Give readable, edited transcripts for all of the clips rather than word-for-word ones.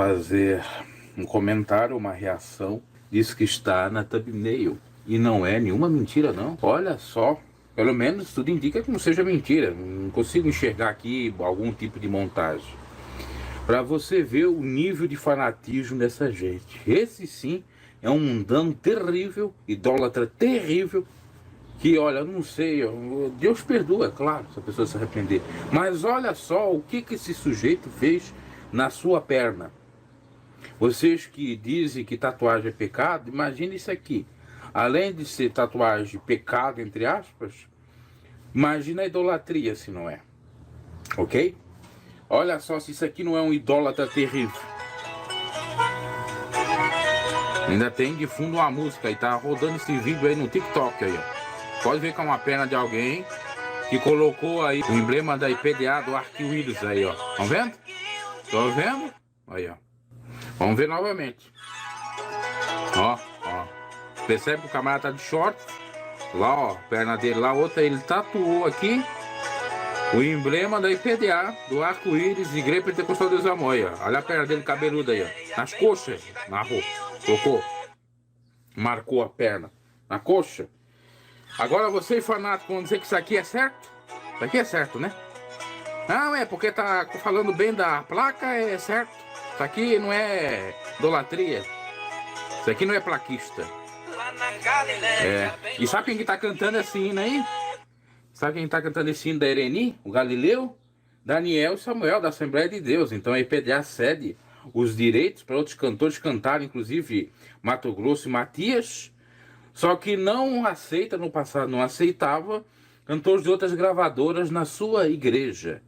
fazer um comentário, uma reação disso que está na thumbnail. E não é nenhuma mentira, não. Olha só, pelo menos tudo indica que não seja mentira. Não consigo enxergar aqui algum tipo de montagem. Para você ver o nível de fanatismo dessa gente. Esse sim é um mundano terrível, idólatra terrível, que olha, não sei, Deus perdoa, é claro, se a pessoa se arrepender. Mas olha só o que esse sujeito fez na sua perna. Vocês que dizem que tatuagem é pecado, imagine isso aqui. Além de ser tatuagem pecado, entre aspas, imagina a idolatria, se não é. Ok? Olha só se isso aqui não é um idólatra terrível. Ainda tem de fundo uma música e tá rodando esse vídeo aí no TikTok aí, ó. Pode ver que é uma perna de alguém que colocou aí o emblema da IPDA do arco-íris aí, ó. Estão vendo? Estão vendo? Aí, ó. Vamos ver novamente. Ó. Percebe que o camarada tá de short? Lá, ó, perna dele lá, outra, ele tatuou aqui o emblema da IPDA do arco-íris, Igreja Pentecostal de Deus é Amor, ó. Olha a perna dele cabeluda aí, ó. Nas coxas, na roupa. Colocou. Marcou a perna. Na coxa. Agora você, fanático, vão dizer que isso aqui é certo? Isso aqui é certo, né? Não, é porque tá falando bem da placa, é certo. Isso aqui não é idolatria. Isso aqui não é plaquista. É. E sabe quem que tá cantando esse hino aí? Sabe quem tá cantando esse hino da Ereni? O Galileu? Daniel e Samuel, da Assembleia de Deus. Então a IPDA cede os direitos para outros cantores cantarem, inclusive Mato Grosso e Matias. Só que não aceita, no passado não aceitava, cantores de outras gravadoras na sua igreja.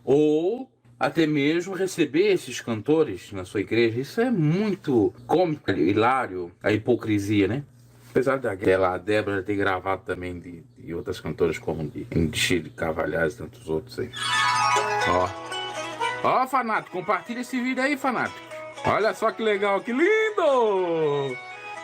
Ou até mesmo receber esses cantores na sua igreja. Isso é muito cômico, hilário, a hipocrisia, né? Apesar daquela Débora ter gravado também de outras cantoras como de Chile, Cavalhais e tantos outros aí. Ó, fanático, compartilha esse vídeo aí, fanático. Olha só que legal, que lindo!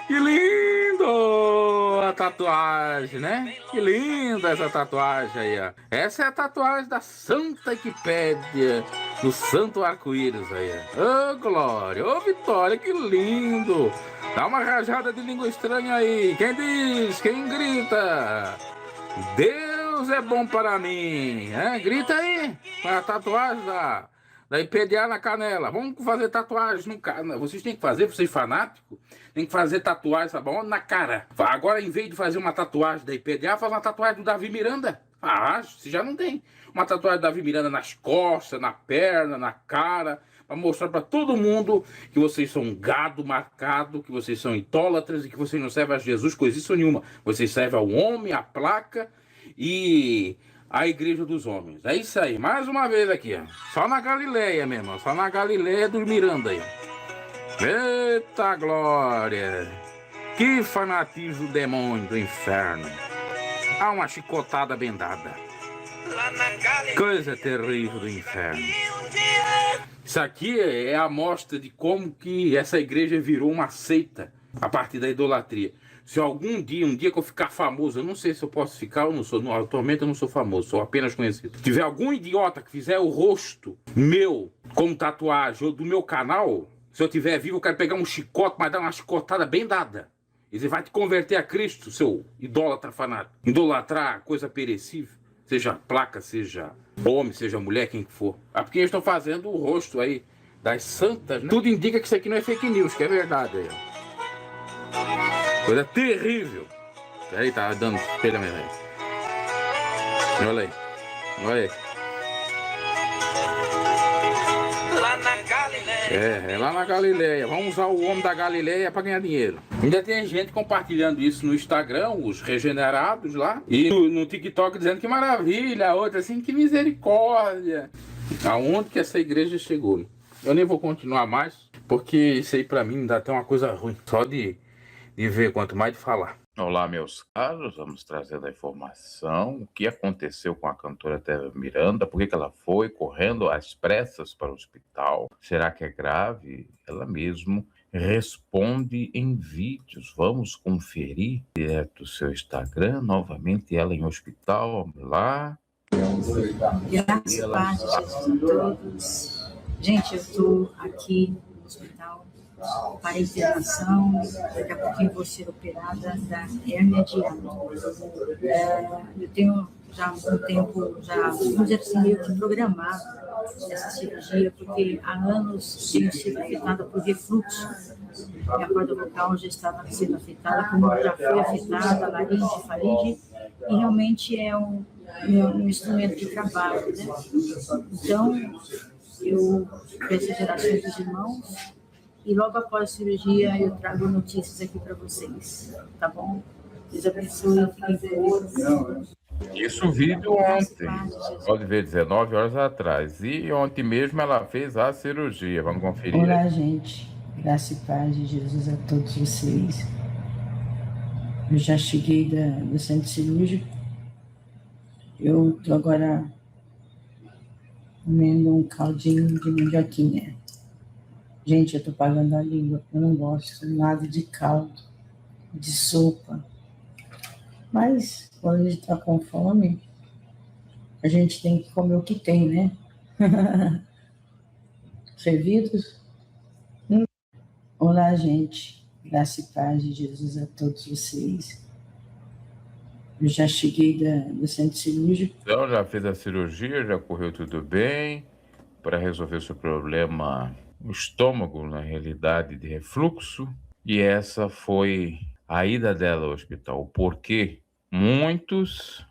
Que lindo a tatuagem, né? Que linda essa tatuagem aí, ó. Essa é a tatuagem da Santa Equipédia, do Santo Arco-Íris aí, ó. Ô, glória, ô, Vitória, que lindo! Dá uma rajada de língua estranha aí. Quem diz? Quem grita? Deus é bom para mim. Grita aí com a tatuagem da IPDA na canela. Vamos fazer tatuagem no cara. Vocês têm que fazer, vocês fanáticos, tem que fazer tatuagem, sabe onde? Na cara. Agora, em vez de fazer uma tatuagem da IPDA, faz uma tatuagem do Davi Miranda. Você já não tem. Uma tatuagem do Davi Miranda nas costas, na perna, na cara, para mostrar para todo mundo que vocês são um gado marcado, que vocês são idólatras e que vocês não servem a Jesus coisa nenhuma. Vocês servem ao homem, à placa e a igreja dos homens. É isso aí, mais uma vez aqui, ó. Só na Galileia mesmo, ó. Só na Galileia dos Miranda aí. Eita glória! Que fanatismo do demônio do inferno! Há uma chicotada bendada. Coisa terrível do inferno. Isso aqui é a amostra de como que essa igreja virou uma seita a partir da idolatria. Se algum dia, um dia que eu ficar famoso, eu não sei se eu posso ficar ou não sou, atualmente eu não sou famoso, sou apenas conhecido. Se tiver algum idiota que fizer o rosto meu como tatuagem ou do meu canal, se eu tiver vivo, eu quero pegar um chicote, mas dar uma chicotada bem dada. E você vai te converter a Cristo, seu idólatra fanático. Idolatrar coisa perecível, seja placa, seja homem, seja mulher, quem que for. É porque eles estão fazendo o rosto aí das santas, né? Tudo indica que isso aqui não é fake news, que é verdade aí, ó. Coisa terrível. Peraí, tá dando espelhamento aí. Olha aí. Olha aí. Lá na Galileia. É lá na Galileia. Vamos usar o homem da Galileia para ganhar dinheiro. Ainda tem gente compartilhando isso no Instagram, os regenerados lá. E no TikTok dizendo que maravilha. A outra assim, que misericórdia. Aonde que essa igreja chegou? Eu nem vou continuar mais, porque isso aí pra mim dá até uma coisa ruim. Só de ver, quanto mais de falar. Olá, meus caros, vamos trazer a informação, o que aconteceu com a cantora Débora Miranda, por que ela foi correndo às pressas para o hospital, será que é grave? Ela mesmo responde em vídeos, vamos conferir direto do seu Instagram, novamente ela em hospital, vamos lá. Graças a paz de Jesus a todos. Gente, eu estou aqui no para internação, daqui a pouquinho vou ser operada da hérnia de hiato. Eu tenho já um tempo, vamos dizer assim, meio que programado essa cirurgia, porque há anos tenho sido afetada por refluxo. Minha corda vocal já estava sendo afetada, como já foi afetada, laringe, faringe, e realmente é um instrumento de trabalho, né? Então, eu peço as orações dos irmãos e logo após a cirurgia eu trago notícias aqui para vocês, tá bom? Deus abençoe, fiquem com Deus. Isso vídeo ontem, pode ver, 19 horas atrás. E ontem mesmo ela fez a cirurgia, vamos conferir. Olá, gente. Graça e paz de Jesus a todos vocês. Eu já cheguei do centro cirúrgico. Eu estou agora comendo um caldinho de mandioquinha. Gente, eu estou pagando a língua, eu não gosto nada de caldo, de sopa. Mas, quando a gente está com fome, a gente tem que comer o que tem, né? Servidos? Olá, gente. Graça e paz de Jesus a todos vocês. Eu já cheguei do centro cirúrgico. Então, já fez a cirurgia, já correu tudo bem para resolver seu problema no estômago, na realidade, de refluxo. E essa foi a ida dela ao hospital. O porquê? Muitos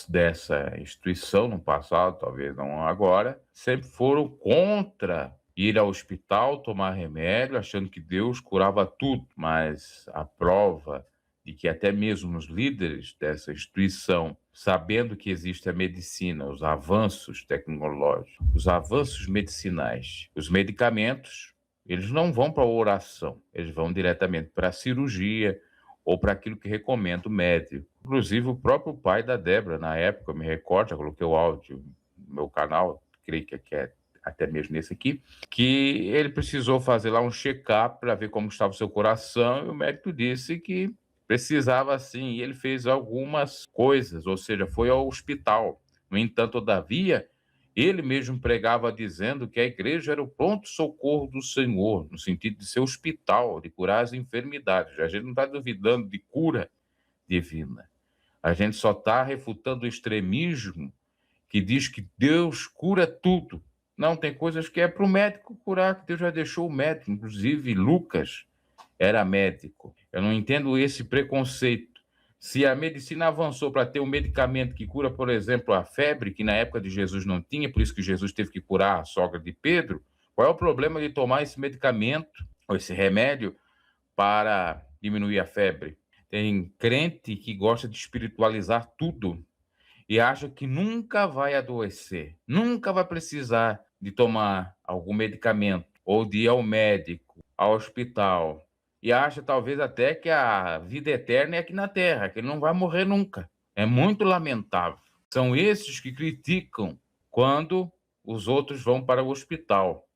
dessa instituição, no passado, talvez não agora, sempre foram contra ir ao hospital, tomar remédio, achando que Deus curava tudo. Mas a prova de que até mesmo os líderes dessa instituição, sabendo que existe a medicina, os avanços tecnológicos, os avanços medicinais, os medicamentos, eles não vão para a oração, eles vão diretamente para a cirurgia ou para aquilo que recomenda o médico. Inclusive, o próprio pai da Débora, na época, eu me recordo, já coloquei o áudio no meu canal, creio que é até mesmo nesse aqui, que ele precisou fazer lá um check-up para ver como estava o seu coração, e o médico disse que precisava sim, e ele fez algumas coisas, ou seja, foi ao hospital. No entanto, todavia, ele mesmo pregava dizendo que a igreja era o pronto-socorro do Senhor, no sentido de ser hospital, de curar as enfermidades. A gente não está duvidando de cura divina. A gente só está refutando o extremismo que diz que Deus cura tudo. Não, tem coisas que é para o médico curar, que Deus já deixou o médico. Inclusive, Lucas era médico. Eu não entendo esse preconceito. Se a medicina avançou para ter um medicamento que cura, por exemplo, a febre, que na época de Jesus não tinha, por isso que Jesus teve que curar a sogra de Pedro, qual é o problema de tomar esse medicamento, ou esse remédio, para diminuir a febre? Tem crente que gosta de espiritualizar tudo e acha que nunca vai adoecer, nunca vai precisar de tomar algum medicamento ou de ir ao médico, ao hospital, e acha talvez até que a vida eterna é aqui na Terra, que ele não vai morrer nunca. É muito lamentável. São esses que criticam quando os outros vão para o hospital.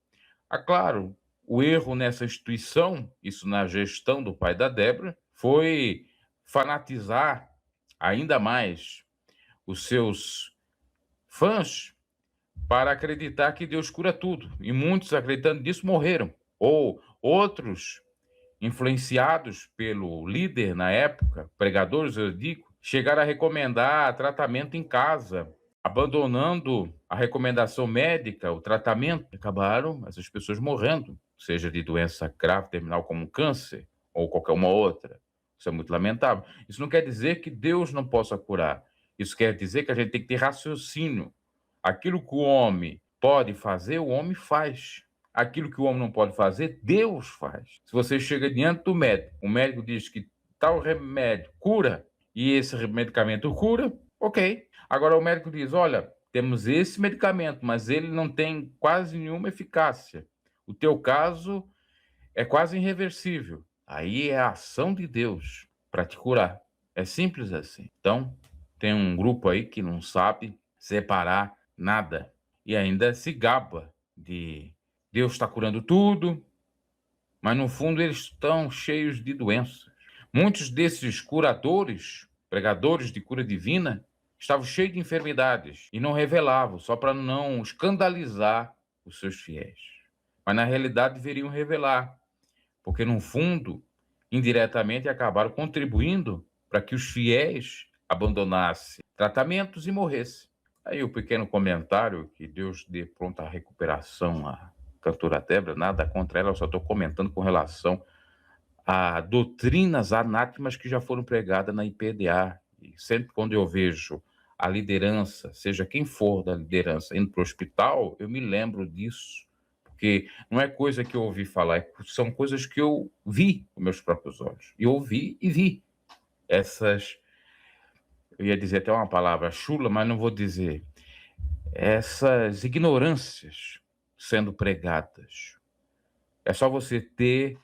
Claro, o erro nessa instituição, isso na gestão do pai da Débora, foi fanatizar ainda mais os seus fãs para acreditar que Deus cura tudo. E muitos, acreditando nisso, morreram. Ou outros, influenciados pelo líder na época, pregadores, eu digo, chegaram a recomendar tratamento em casa, abandonando a recomendação médica, o tratamento. Acabaram essas pessoas morrendo, seja de doença grave, terminal como câncer, ou qualquer uma outra. Isso é muito lamentável. Isso não quer dizer que Deus não possa curar. Isso quer dizer que a gente tem que ter raciocínio. Aquilo que o homem pode fazer, o homem faz. Aquilo que o homem não pode fazer, Deus faz. Se você chega diante do médico, o médico diz que tal remédio cura e esse medicamento cura, ok. Agora o médico diz, olha, temos esse medicamento, mas ele não tem quase nenhuma eficácia. O teu caso é quase irreversível. Aí é a ação de Deus para te curar. É simples assim. Então, tem um grupo aí que não sabe separar nada e ainda se gaba de Deus está curando tudo, mas no fundo eles estão cheios de doenças. Muitos desses curadores, pregadores de cura divina, estavam cheios de enfermidades e não revelavam, só para não escandalizar os seus fiéis. Mas na realidade deveriam revelar porque no fundo, indiretamente, acabaram contribuindo para que os fiéis abandonassem tratamentos e morressem. Aí o pequeno comentário, que Deus dê pronta recuperação à cantora Débora, nada contra ela, eu só estou comentando com relação a doutrinas anátemas que já foram pregadas na IPDA. E sempre quando eu vejo a liderança, seja quem for da liderança, indo para o hospital, eu me lembro disso, porque não é coisa que eu ouvi falar, são coisas que eu vi com meus próprios olhos. E ouvi e vi essas, eu ia dizer até uma palavra chula, mas não vou dizer, essas ignorâncias sendo pregadas. É só você ter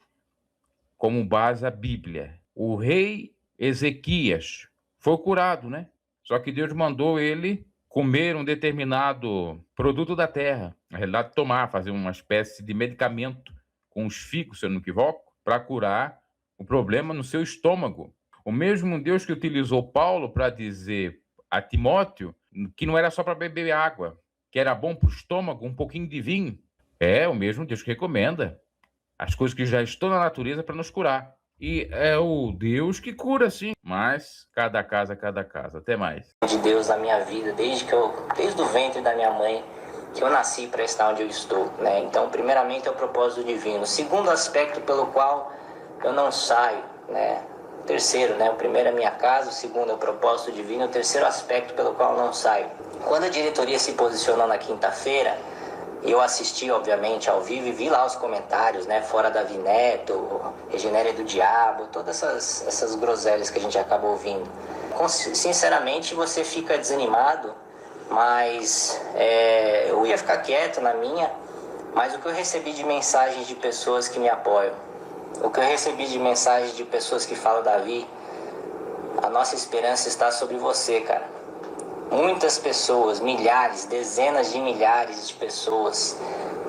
como base a Bíblia. O rei Ezequias foi curado, né? Só que Deus mandou ele comer um determinado produto da terra. Na realidade, fazer uma espécie de medicamento com os figos, se eu não me equivoco, para curar o problema no seu estômago. O mesmo Deus que utilizou Paulo para dizer a Timóteo que não era só para beber água, que era bom para o estômago um pouquinho de vinho. É o mesmo Deus que recomenda as coisas que já estão na natureza para nos curar. E é o Deus que cura, sim. Mas cada casa, cada casa. Até mais. De Deus na minha vida, desde o ventre da minha mãe, que eu nasci para estar onde eu estou, né? Então, primeiramente é o propósito divino. Segundo aspecto pelo qual eu não saio, né? Terceiro, né? O primeiro é a minha casa, o segundo é o propósito divino, o terceiro aspecto pelo qual eu não saio. Quando a diretoria se posicionou na quinta-feira, eu assisti, obviamente, ao vivo e vi lá os comentários, né? Fora Davi Neto, Regenere do Diabo, todas essas groselhas que a gente acaba ouvindo. Sinceramente, você fica desanimado, mas eu ia ficar quieto na minha, mas o que eu recebi de mensagens de pessoas que me apoiam, o que eu recebi de mensagens de pessoas que falam, Davi, a nossa esperança está sobre você, cara. Muitas pessoas, milhares, dezenas de milhares de pessoas,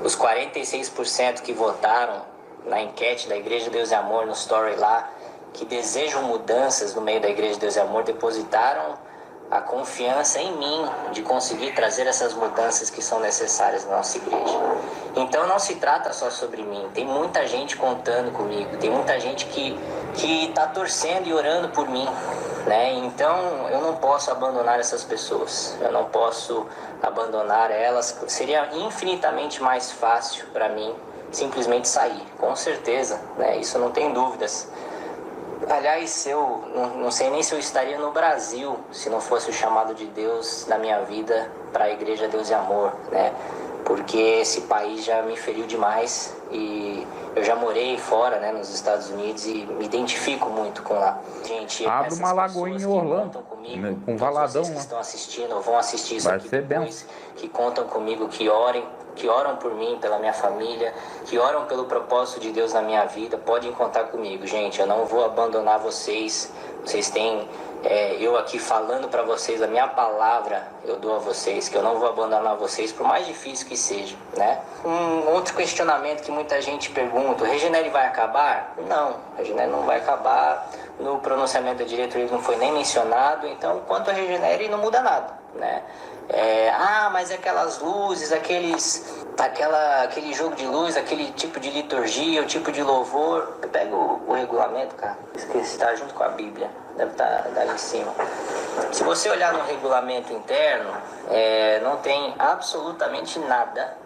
os 46% que votaram na enquete da Igreja Deus e Amor, no story lá, que desejam mudanças no meio da Igreja Deus e Amor, depositaram a confiança em mim de conseguir trazer essas mudanças que são necessárias na nossa igreja. Então não se trata só sobre mim, tem muita gente contando comigo, tem muita gente que está torcendo e orando por mim, né? Então eu não posso abandonar essas pessoas, eu não posso abandonar elas. Seria infinitamente mais fácil para mim simplesmente sair, com certeza, né? Isso não tem dúvidas. Aliás, eu não sei nem se eu estaria no Brasil se não fosse o chamado de Deus na minha vida para a Igreja Deus e Amor, né? Porque esse país já me feriu demais e eu já morei fora, né, nos Estados Unidos e me identifico muito com lá. Gente, abre uma lagoinha em Orlando, comigo, com Valadão, que estão assistindo ou vão assistir isso vai aqui ser depois, que contam comigo, que oram por mim, pela minha família, que oram pelo propósito de Deus na minha vida, podem contar comigo, gente. Eu não vou abandonar vocês. Vocês têm eu aqui falando para vocês, a minha palavra eu dou a vocês, que eu não vou abandonar vocês, por mais difícil que seja, né? Um outro questionamento que muita gente pergunta: o Regenere vai acabar? Não, o Regenere não vai acabar. No pronunciamento da diretoria não foi nem mencionado. Então, quanto a Regenere, não muda nada, né? Mas aquelas luzes, aquele jogo de luz, aquele tipo de liturgia, o tipo de louvor. Pega o regulamento, cara. Esqueci, está junto com a Bíblia. Deve estar ali em cima. Se você olhar no regulamento interno, não tem absolutamente nada,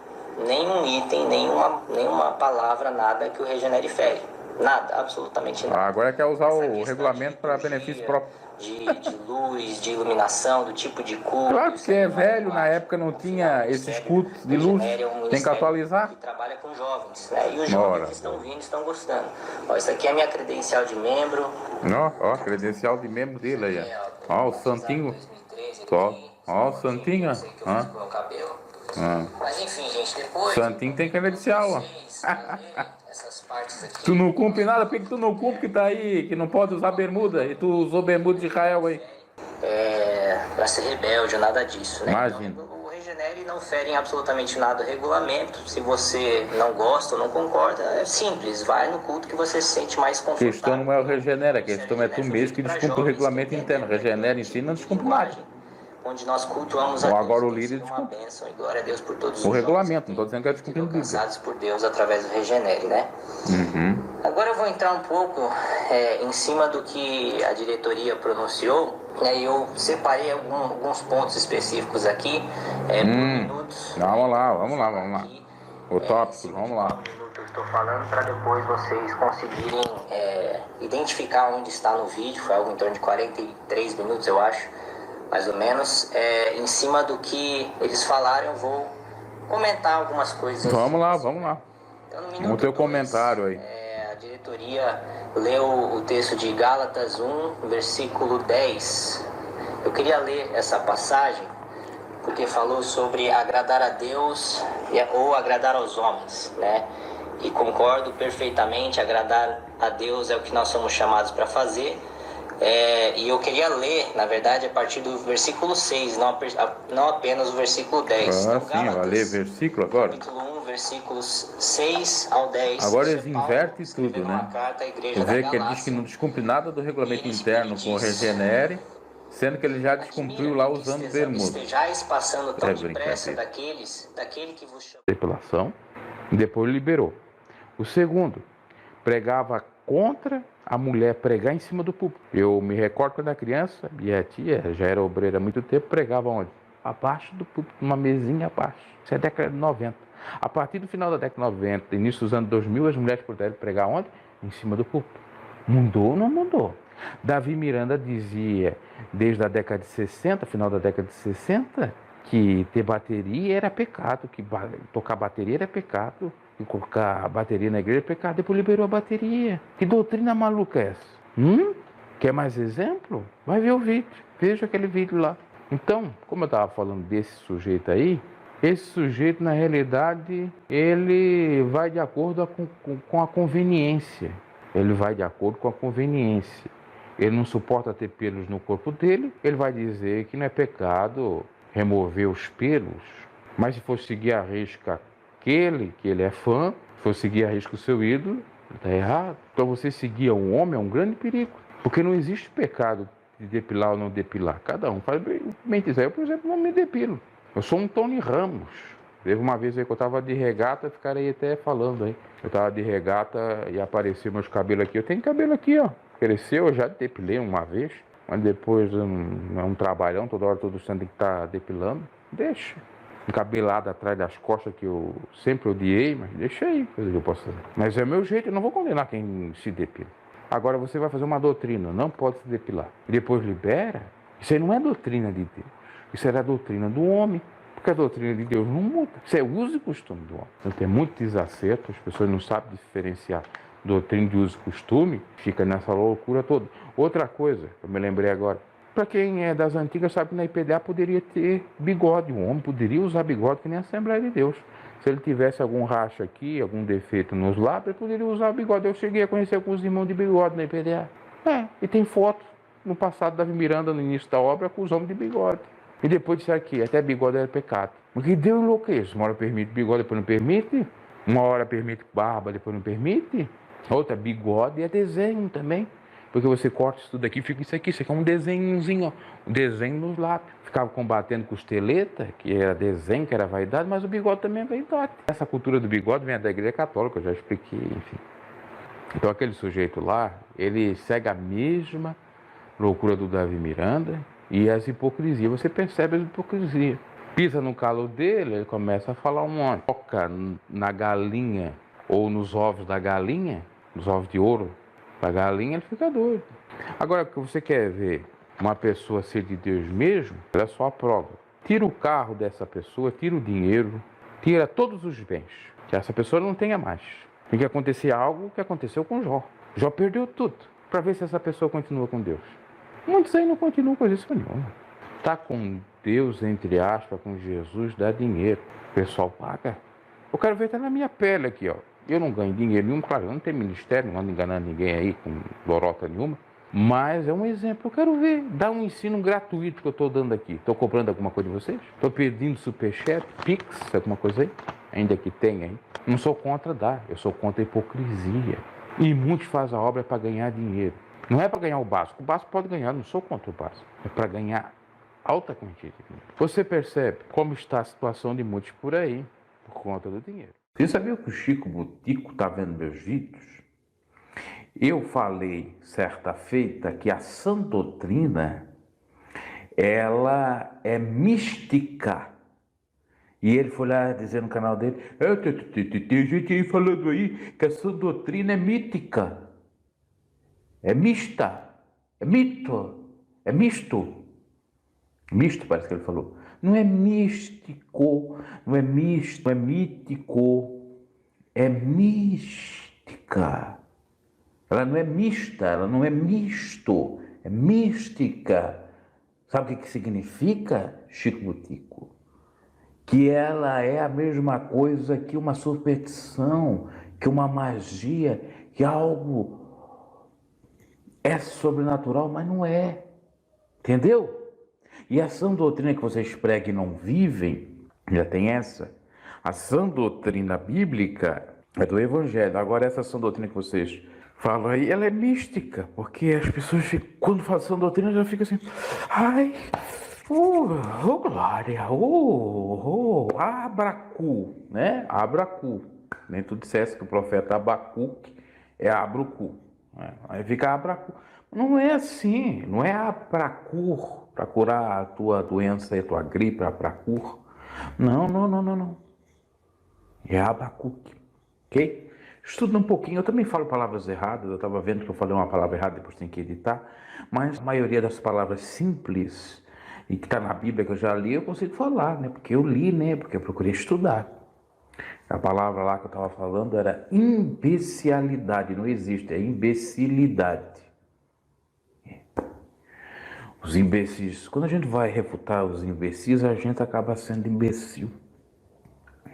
nenhum item, nenhuma palavra, nada que o Regenere fere. Nada, absolutamente nada. Agora quer usar o regulamento para benefício próprio. De luz, de iluminação, do tipo de culto. Claro que é velho, na época não tinha esses cultos de luz, tem que atualizar. Que trabalha com jovens, né? E os jovens que estão vindo estão gostando. Ó, isso aqui é a minha credencial de membro. Ó, credencial de membro dele aí, ó. Ó, o santinho. Ó, o santinho, ó. Mas enfim, gente, depois... Santinho tem credencial, ó. Tu não cumpre nada, por que tu não cumpre que tá aí, que não pode usar bermuda, e tu usou bermuda de Israel aí? Pra ser rebelde, nada disso, né? Imagina. Então, o Regenere não fere em absolutamente nada o regulamento. Se você não gosta ou não concorda, é simples, vai no culto que você se sente mais A confortável. questão não é o Regenere, a questão é tu mesmo que descumpre o regulamento interno. Regenere em si não descumpre nada. onde nós cultuamos a Ou Deus. agora o Tem líder sido uma desculpa. bênção e glória a Deus por todos os O regulamento, jovens não estou dizendo que é sido descumprindo Bíblia. alcançados por Deus através do Regenere, né? Agora eu vou entrar um pouco em cima do que a diretoria pronunciou, né? E eu separei alguns pontos específicos aqui por minutos. Vamos lá. Aqui, O tópico, segundo vamos lá. qual minuto eu estou falando, para depois vocês conseguirem identificar onde está no vídeo. Foi algo em torno de 43 minutos, eu acho, mais ou menos. Em cima do que eles falaram, eu vou comentar algumas coisas. Vamos lá. Então, no Vamos minuto ter o 2, comentário aí. a diretoria leu o texto de Gálatas 1, versículo 10. Eu queria ler essa passagem porque falou sobre agradar a Deus ou agradar aos homens, né? E concordo perfeitamente, agradar a Deus é o que nós somos chamados para fazer. E eu queria ler, na verdade, a partir do versículo 6, não apenas o versículo 10. Ah, Então, sim, vai ler versículo agora. Capítulo 1, versículos 6 ao 10. Agora Isso eles é Paulo invertem escrevendo tudo, uma né? carta à igreja Você da vê que ele diz Galácia. que não descumpre nada do regulamento Ele interno com o diz, Regenere, sendo que ele já descumpriu lá usando bermuda. Estejais passando tão É depressa brincadeira. daquele que vos chama. Depilação, e depois liberou. O segundo, pregava contra a mulher pregar em cima do púlpito. Eu me recordo quando era criança, e a tia já era obreira há muito tempo, pregava onde? Abaixo do púlpito, numa mesinha abaixo. Isso é década de 90. A partir do final da década de 90, início dos anos 2000, as mulheres puderam pregar onde? Em cima do púlpito. Mudou ou não mudou? Davi Miranda dizia, desde a década de 60, final da década de 60, que ter bateria era pecado, que tocar bateria era pecado, que colocar a bateria na igreja é pecado. Depois liberou a bateria. Que doutrina maluca é essa? Quer mais exemplo? Vai ver o vídeo. Veja aquele vídeo lá. Então, como eu estava falando desse sujeito aí, esse sujeito, na realidade, ele vai de acordo com a conveniência. Ele vai de acordo com a conveniência. Ele não suporta ter pelos no corpo dele, ele vai dizer que não é pecado remover os pelos. Mas se for seguir a risca aquele que ele é fã, se for seguir a risca o seu ídolo, está errado. Então você seguir um homem é um grande perigo. Porque não existe pecado de depilar ou não depilar. Cada um faz bem quiser. Eu, por exemplo, não me depilo. Eu sou um Tony Ramos. Teve uma vez aí que eu estava de regata, ficarei até falando aí. Eu estava de regata e apareceu meus cabelos aqui. Eu tenho cabelo aqui, ó. Cresceu, eu já depilei uma vez. Mas depois é um trabalhão, toda hora todo santo tem que estar depilando. Deixa. Um cabelado atrás das costas que eu sempre odiei, mas deixa aí, coisa que eu posso fazer. Mas é o meu jeito, eu não vou condenar quem se depila. Agora você vai fazer uma doutrina, não pode se depilar. E depois libera. Isso aí não é doutrina de Deus. Isso era a doutrina do homem. Porque a doutrina de Deus não muda. Isso é uso e costume do homem. Então tem muito desacerto, as pessoas não sabem diferenciar doutrina de uso e costume, fica nessa loucura toda. Outra coisa, eu me lembrei agora. Para quem é das antigas, sabe que na IPDA poderia ter bigode. Um homem poderia usar bigode que nem a Assembleia de Deus. Se ele tivesse algum racha aqui, algum defeito nos lábios, ele poderia usar bigode. Eu cheguei a conhecer alguns irmãos de bigode na IPDA. E tem foto no passado da Davi Miranda, no início da obra, com os homens de bigode. E depois disseram que até bigode era pecado. Mas que Deus enlouquece. Uma hora permite bigode, depois não permite. Uma hora permite barba, depois não permite. Outra, bigode é desenho também. Porque você corta isso tudo aqui, fica isso aqui é um desenhozinho, ó. Um desenho nos lábios. Ficava combatendo costeleta, que era desenho, que era vaidade, mas o bigode também é vaidade. Essa cultura do bigode vem da igreja católica, eu já expliquei, enfim. Então aquele sujeito lá, ele segue a mesma loucura do Davi Miranda e as hipocrisias. Você percebe as hipocrisias. Pisa no calo dele, ele começa a falar um monte. Toca na galinha ou nos ovos da galinha, nos ovos de ouro da galinha, ele fica doido. Agora, que você quer ver uma pessoa ser de Deus mesmo, ela só aprova. Tira o carro dessa pessoa, tira o dinheiro, tira todos os bens, que essa pessoa não tenha mais. Tem que acontecer algo que aconteceu com Jó. Jó perdeu tudo, para ver se essa pessoa continua com Deus. Muitos aí não continuam com isso nenhuma. Tá com Deus, entre aspas, com Jesus, dá dinheiro. O pessoal paga. Eu quero ver, tá na minha pele aqui, ó. Eu não ganho dinheiro nenhum, claro, eu não tenho ministério, não ando enganando ninguém aí com lorota nenhuma. Mas é um exemplo, eu quero ver. Dá um ensino gratuito que eu estou dando aqui. Estou cobrando alguma coisa de vocês? Estou pedindo superchat, pix, alguma coisa aí? Ainda que tem aí. Não sou contra dar, eu sou contra a hipocrisia. E muitos fazem a obra para ganhar dinheiro. Não é para ganhar o básico pode ganhar, não sou contra o básico. É para ganhar altamente indignante. Você percebe como está a situação de muitos por aí, por conta do dinheiro. Você sabia que o Chico Butico está vendo meus vídeos? Eu falei certa feita que a sã doutrina, ela é mística. E ele foi lá dizer no canal dele, tem gente aí falando aí que a sã doutrina é mítica. É mista. É mito. É misto. Misto, parece que ele falou. Não é místico, não é misto, não é mítico. É mística. Ela não é mista, ela não é misto. É mística. Sabe o que significa, Chico Butico? Que ela é a mesma coisa que uma superstição, que uma magia, que algo é sobrenatural, mas não é. Entendeu? E a sã doutrina que vocês pregam e não vivem, já tem essa. A sã doutrina bíblica é do Evangelho. Agora, essa sã doutrina que vocês falam aí, ela é mística, porque as pessoas, quando falam sã doutrina, já ficam assim, ai, glória, Abracu, né? Abracu. Nem tu dissesse que o profeta Abacuque é Abrucu. Né? Aí fica Abracu. Não é assim, não é Abracur, para curar a tua doença e a tua gripe, Abracur. Não. É Abacuque, ok? Estuda um pouquinho, eu também falo palavras erradas, eu estava vendo que eu falei uma palavra errada, depois tem que editar, mas a maioria das palavras simples e que está na Bíblia que eu já li, eu consigo falar, né? Porque eu li, né? Porque eu procurei estudar. A palavra lá que eu estava falando era imbecilidade, não existe, é imbecilidade. Os imbecis, quando a gente vai refutar os imbecis, a gente acaba sendo imbecil.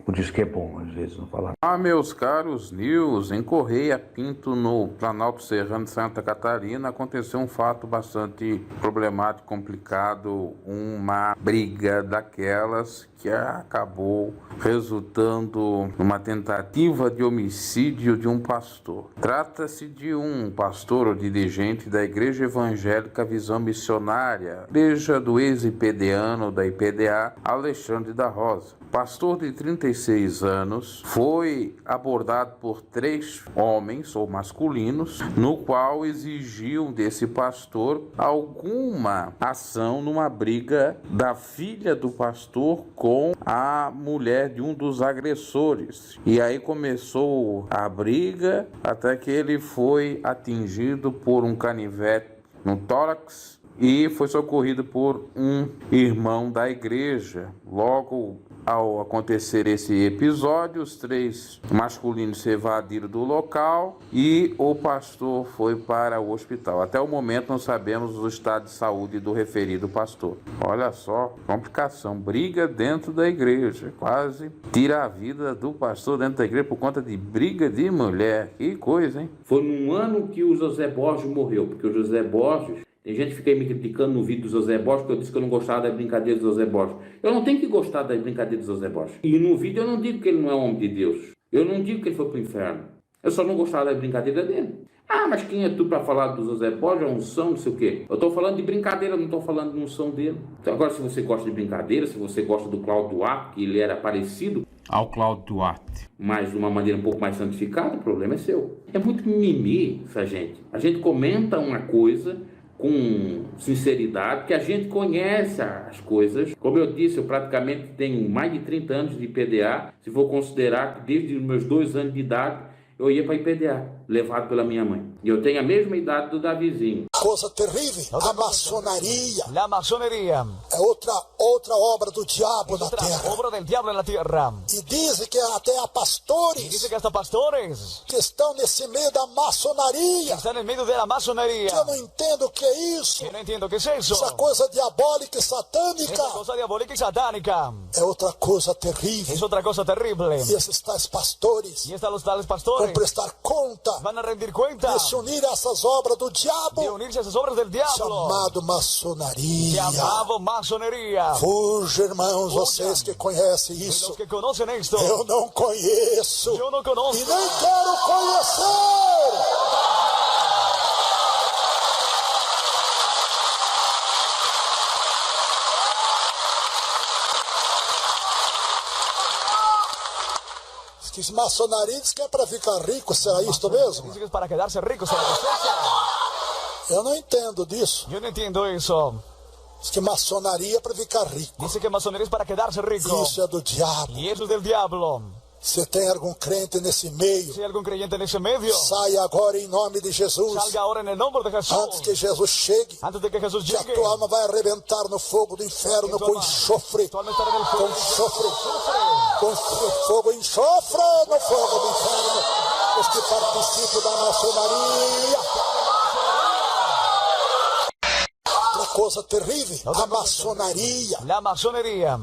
Por isso que é bom, às vezes, não falar. Meus caros news, em Correia Pinto, no Planalto Serrano de Santa Catarina, aconteceu um fato bastante problemático, complicado, uma briga daquelas que acabou resultando numa tentativa de homicídio de um pastor. Trata-se de um pastor ou dirigente da Igreja Evangélica Visão Missionária, igreja do ex-IPDano da IPDA, Alexandre da Rosa. Pastor de 36 anos, foi abordado por 3 homens ou masculinos, no qual exigiam desse pastor alguma ação numa briga da filha do pastor com a mulher de um dos agressores. E aí começou a briga até que ele foi atingido por um canivete no tórax e foi socorrido por um irmão da igreja. Logo ao acontecer esse episódio, os 3 masculinos se evadiram do local e o pastor foi para o hospital. Até o momento não sabemos o estado de saúde do referido pastor. Olha só, complicação, briga dentro da igreja, quase tira a vida do pastor dentro da igreja por conta de briga de mulher. Que coisa, hein? Foi num ano que o José Borges morreu, porque o José Borges, tem gente que fica aí me criticando no vídeo do José Borges, porque eu disse que eu não gostava da brincadeira do José Borges. Eu não tenho que gostar da brincadeira do José Borges. E no vídeo eu não digo que ele não é homem de Deus. Eu não digo que ele foi para o inferno. Eu só não gostava da brincadeira dele. Mas quem é tu para falar do José Borges? É unção, não sei o quê. Eu estou falando de brincadeira, não estou falando de unção dele. Então agora, se você gosta de brincadeira, se você gosta do Cláudio Duarte, que ele era parecido ao Cláudio Duarte, mas de uma maneira um pouco mais santificada, o problema é seu. É muito mimimi essa gente. A gente comenta uma coisa com sinceridade, que a gente conhece as coisas. Como eu disse, eu praticamente tenho mais de 30 anos de IPDA, se for considerar que desde os meus 2 anos de idade eu ia para IPDA, levado pela minha mãe. E eu tenho a mesma idade do Davizinho. Coisa terrível, a maçonaria. La masonería. É outra obra do diabo na terra. Obra del diablo en la tierra. E dizem que até há pastores. Y dice que hasta pastores que estão nesse meio da maçonaria. están en medio de la masonería. Que eu não entendo o que é isso. Yo no entiendo qué es eso. Essa coisa diabólica e satânica. Esa cosa diabólica y satánica. É outra coisa terrível. Es otra cosa terrible. E esses tais pastores. Y están los tales pastores. Vão prestar conta. Van a rendir cuenta. De se unir a essas obras do diabo. De unirse a esas obras del diablo. Chamado maçonaria. Llamado masonería. Fuja, irmãos, vocês que conhecem isso. Los que conocen esto. Eu não conheço. Yo no conozco. E nem quero conhecer. Que maçonaria diz que é para ficar rico, será isto mesmo? Dice que es para quedarse rico, ¿será eso? Eu não entendo disso. Yo no entiendo eso. Diz que maçonaria é para ficar rico. Dice que masonería es para quedarse rico. Isso é do diabo. Y eso es del diablo. Você tem algum crente nesse meio? Si hay algún creyente en ese medio, Saia agora em nome de Jesus. salga ahora en el nombre de Jesús. Antes que Jesus chegue, Antes de que Jesús que a llegue, tua alma vai arrebentar no fogo do inferno com enxofre. tu alma estará en el fuego. Com enxofre. Com fogo enxofre no fogo do inferno. Os que participam da maçonaria. Outra coisa terrível, a maçonaria La masonería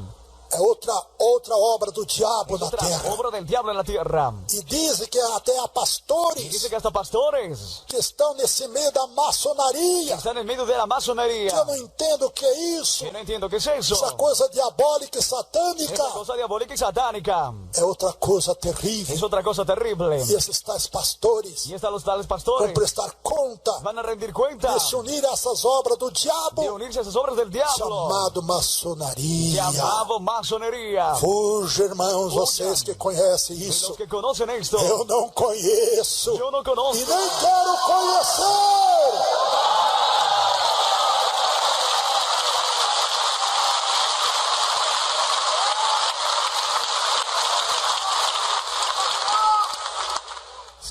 é outra obra do diabo es na otra terra. obra del diablo en la tierra. E dizem que até há Y pastores dice que hasta pastores que estão nesse meio da maçonaria. están en medio de la masonería. Eu não entendo o que é isso. Yo no entiendo qué es eso. Essa coisa diabólica e Esa satânica cosa diabólica y satánica é outra coisa terrível. es otra cosa terrible. E esses tais pastores Y están los tales vão pastores prestar conta van a rendir cuenta de se unir a essas obras do de diabo unirse a esas obras del diablo chamado maçonaria. llamado masonería. Fuja, irmãos, vocês que conhecem Y isso. los que conocen esto, Eu não conheço yo no e conozco nem quero conhecer.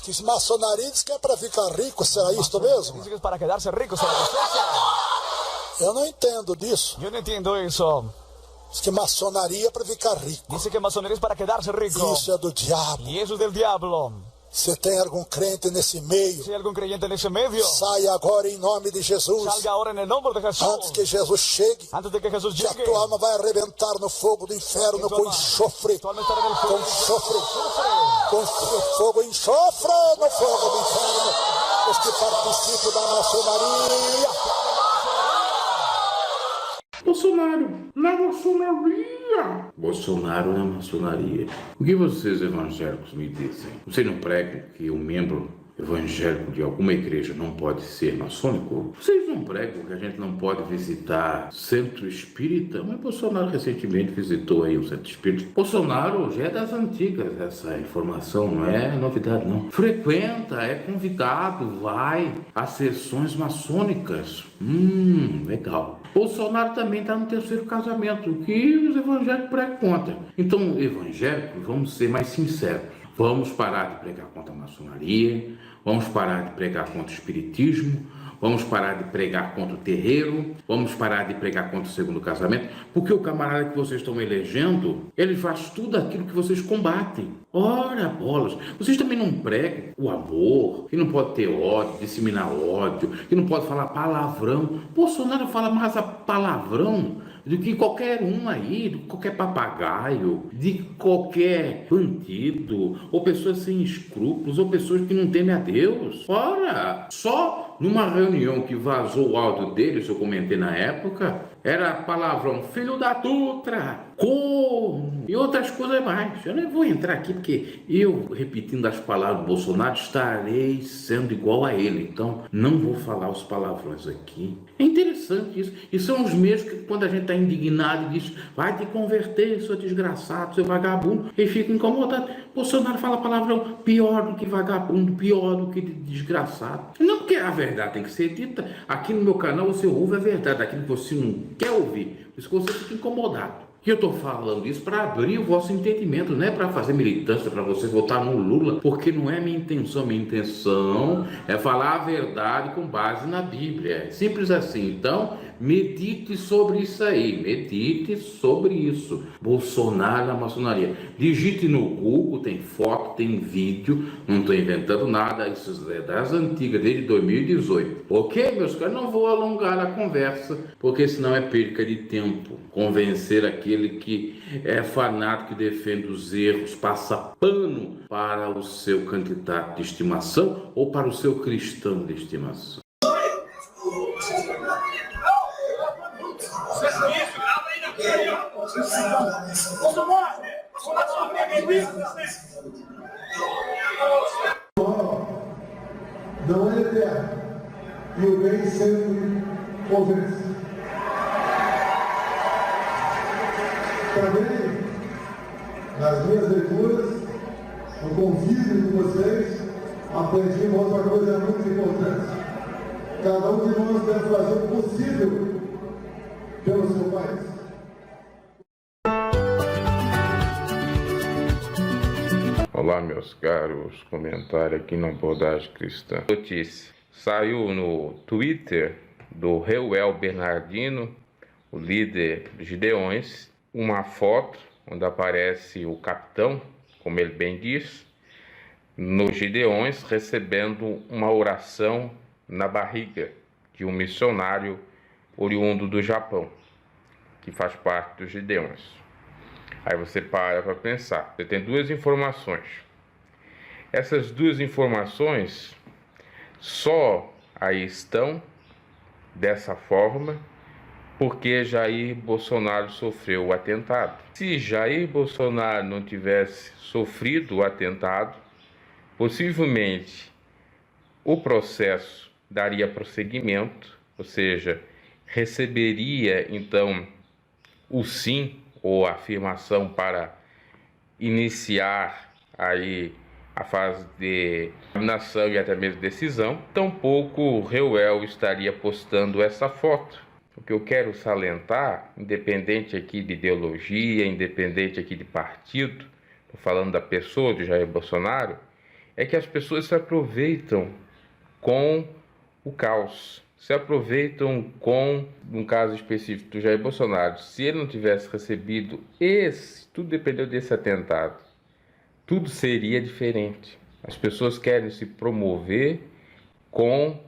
Que maçonaria diz que é para ficar rico, será isto mesmo? Dice que es para quedarse rico, ¿será eso? Eu não entendo disso. Yo no entiendo eso. Diz que maçonaria é para ficar rico. Dice que masonería es para quedarse rico. Isso é do diabo. Y eso es del diablo. Você tem algum crente nesse meio? Si hay algún creyente en ese medio, Saia agora em nome de Jesus. salga ahora en el nombre de Jesús. Antes que Jesus chegue, Antes de que Jesús que a llegue, tua alma vai arrebentar no fogo do inferno com enxofre. tu alma estará en el Com fuego. enxofre. Com fogo enxofre no fogo do inferno. Os que participam da maçonaria. Bolsonaro na maçonaria. Bolsonaro na maçonaria. O que vocês evangélicos me dizem? Vocês não pregam que um membro evangélico de alguma igreja não pode ser maçônico? Vocês não pregam que a gente não pode visitar centro espírita? Mas Bolsonaro recentemente visitou aí um centro espírita. Bolsonaro já é das antigas, essa informação não é novidade não. Frequenta, é convidado, vai às sessões maçônicas. Legal. Bolsonaro também está no terceiro casamento, o que os evangélicos pregam contra. Então, evangélicos, vamos ser mais sinceros. Vamos parar de pregar contra a maçonaria, vamos parar de pregar contra o espiritismo, vamos parar de pregar contra o terreiro, vamos parar de pregar contra o segundo casamento, porque o camarada que vocês estão elegendo, ele faz tudo aquilo que vocês combatem. Ora, bolas, vocês também não pregam o amor, que não pode ter ódio, disseminar ódio, que não pode falar palavrão. Bolsonaro fala mais a palavrão do que qualquer um aí, de qualquer papagaio, de qualquer bandido, ou pessoas sem escrúpulos, ou pessoas que não temem a Deus. Ora, só numa reunião que vazou o áudio deles, eu comentei na época, era palavrão filho da Dutra, corno e outras coisas mais. Eu nem vou entrar aqui porque eu, repetindo as palavras do Bolsonaro, estarei sendo igual a ele. Então, não vou falar os palavrões aqui. É interessante isso. E são os mesmos que quando a gente está indignado e diz vai te converter, seu desgraçado, seu vagabundo, e fica incomodado. Bolsonaro fala palavrão pior do que vagabundo, pior do que desgraçado. Não porque a verdade tem que ser dita. Aqui no meu canal você ouve a verdade, aquilo que você não quer ouvir, por isso que você fica incomodado. E eu estou falando isso para abrir o vosso entendimento, não é para fazer militância, para vocês votar no Lula, porque não é minha intenção. Minha intenção é falar a verdade com base na Bíblia. É simples assim. Então, medite sobre isso aí, medite sobre isso. Bolsonaro na maçonaria. Digite no Google, tem foto, tem vídeo, não estou inventando nada, isso é das antigas, desde 2018. Ok, meus caros? Não vou alongar a conversa, porque senão é perca de tempo. Convencer aquele que é fanático e defende os erros, passa pano para o seu candidato de estimação ou para o seu cristão de estimação. Não é eterno, e o bem sempre convence. Também, nas minhas leituras, aprendi com vocês, aprendi uma outra coisa muito importante. Cada um de nós deve fazer o possível pelo seu país. Olá, meus caros, comentário aqui no Abordagem Cristã. Notícia: saiu no Twitter do Reuel Bernardino, o líder dos Gideões, uma foto onde aparece o capitão, como ele bem diz, nos Gideões, recebendo uma oração na barriga de um missionário oriundo do Japão, que faz parte dos Gideões. Aí você para pensar, você tem duas informações. Essas duas informações só aí estão dessa forma porque Jair Bolsonaro sofreu o atentado. Se Jair Bolsonaro não tivesse sofrido o atentado, possivelmente o processo daria prosseguimento, ou seja, receberia então o sim ou a afirmação para iniciar aí a fase de examinação e até mesmo decisão. Tampouco Reuel estaria postando essa foto. O que eu quero salientar, independente aqui de ideologia, independente aqui de partido, estou falando da pessoa de Jair Bolsonaro, é que as pessoas se aproveitam com o caos, se aproveitam com, num caso específico do Jair Bolsonaro, se ele não tivesse recebido tudo dependeu desse atentado, tudo seria diferente. As pessoas querem se promover com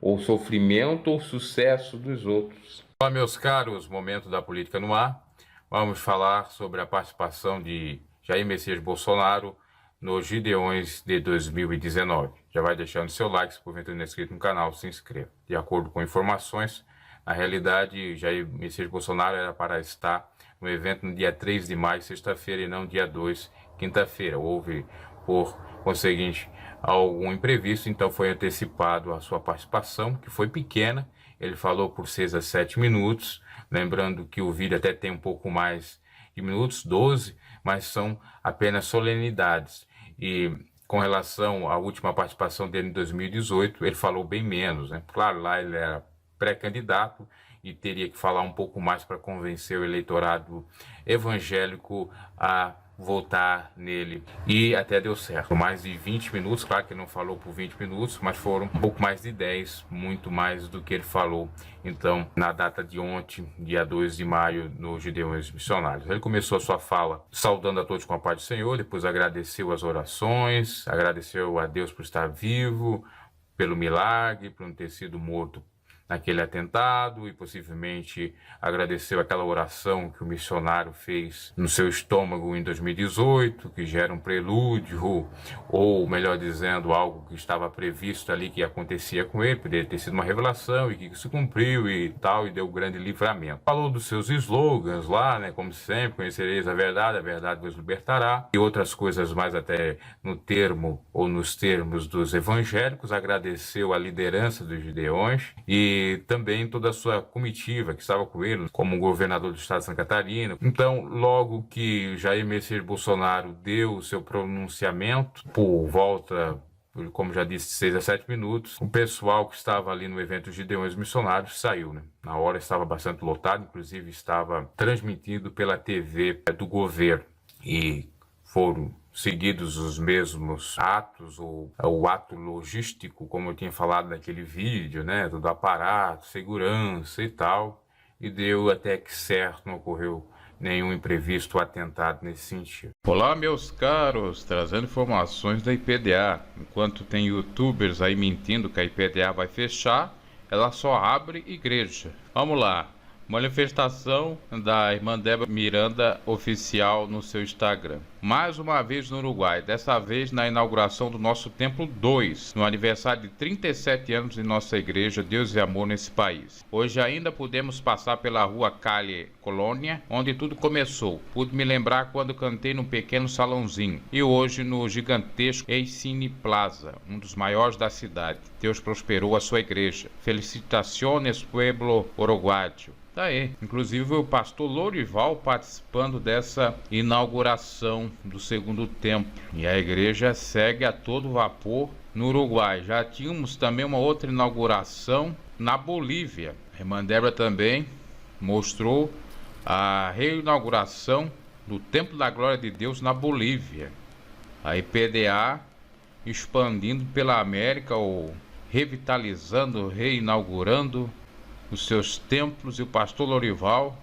o sofrimento ou sucesso dos outros. Olá, meus caros, momento da política no ar. Vamos falar sobre a participação de Jair Messias Bolsonaro nos Gideões de 2019. Já vai deixando seu like, se porventura não é inscrito no canal, se inscreva. De acordo com informações, na realidade, Jair Messias Bolsonaro era para estar no evento no dia 3 de maio, sexta-feira, e não dia 2, quinta-feira. Houve, por conseguinte, algum imprevisto, então foi antecipado a sua participação, que foi pequena. Ele falou por 6 a 7 minutos, lembrando que o vídeo até tem um pouco mais de minutos, 12, mas são apenas solenidades. E com relação à última participação dele em 2018, ele falou bem menos, né? Claro, lá ele era pré-candidato e teria que falar um pouco mais para convencer o eleitorado evangélico a votar nele, e até deu certo. Mais de 20 minutos, claro que ele não falou por 20 minutos, mas foram um pouco mais de 10, muito mais do que ele falou, então, na data de ontem, dia 2 de maio, nos Gideões Missionários. Ele começou a sua fala saudando a todos com a paz do Senhor, depois agradeceu as orações, agradeceu a Deus por estar vivo, pelo milagre, por não ter sido morto naquele atentado, e possivelmente agradeceu aquela oração que o missionário fez no seu estômago em 2018, que gera um prelúdio, ou melhor dizendo, algo que estava previsto ali que acontecia com ele, poderia ter sido uma revelação e que se cumpriu e tal, e deu um grande livramento. Falou dos seus slogans lá, né, como sempre, conhecereis a verdade vos libertará, e outras coisas mais até no termo ou nos termos dos evangélicos. Agradeceu a liderança dos Gideões e também toda a sua comitiva que estava com ele, como governador do estado de Santa Catarina. Então, logo que Jair Messias Bolsonaro deu o seu pronunciamento, por volta, como já disse, 6 a 7 minutos, o pessoal que estava ali no evento Gideões Missionários saiu, né? Na hora estava bastante lotado, inclusive estava transmitido pela TV do governo, e foram seguidos os mesmos atos, ou o ato logístico, como eu tinha falado naquele vídeo, né, do aparato, segurança e tal, e deu até que certo, não ocorreu nenhum imprevisto ou atentado nesse sentido. Olá, meus caros, trazendo informações da IPDA. Enquanto tem youtubers aí mentindo que a IPDA vai fechar, ela só abre igreja. Vamos lá. Manifestação da irmã Débora Miranda oficial no seu Instagram. Mais uma vez no Uruguai, dessa vez na inauguração do nosso Templo 2, no aniversário de 37 anos de nossa igreja Deus e Amor nesse país. Hoje ainda podemos passar pela rua Calle Colônia, onde tudo começou. Pude me lembrar quando cantei num pequeno salãozinho. E hoje no gigantesco Eicine Plaza, um dos maiores da cidade. Deus prosperou a sua igreja. Felicitaciones, pueblo uruguaio. Tá aí. Inclusive o pastor Lorival participando dessa inauguração do segundo templo. E a igreja segue a todo vapor no Uruguai. Já tínhamos também uma outra inauguração na Bolívia. A irmã Débora também mostrou a reinauguração do Templo da Glória de Deus na Bolívia. A IPDA expandindo pela América, ou revitalizando, reinaugurando os seus templos, e o pastor Lorival,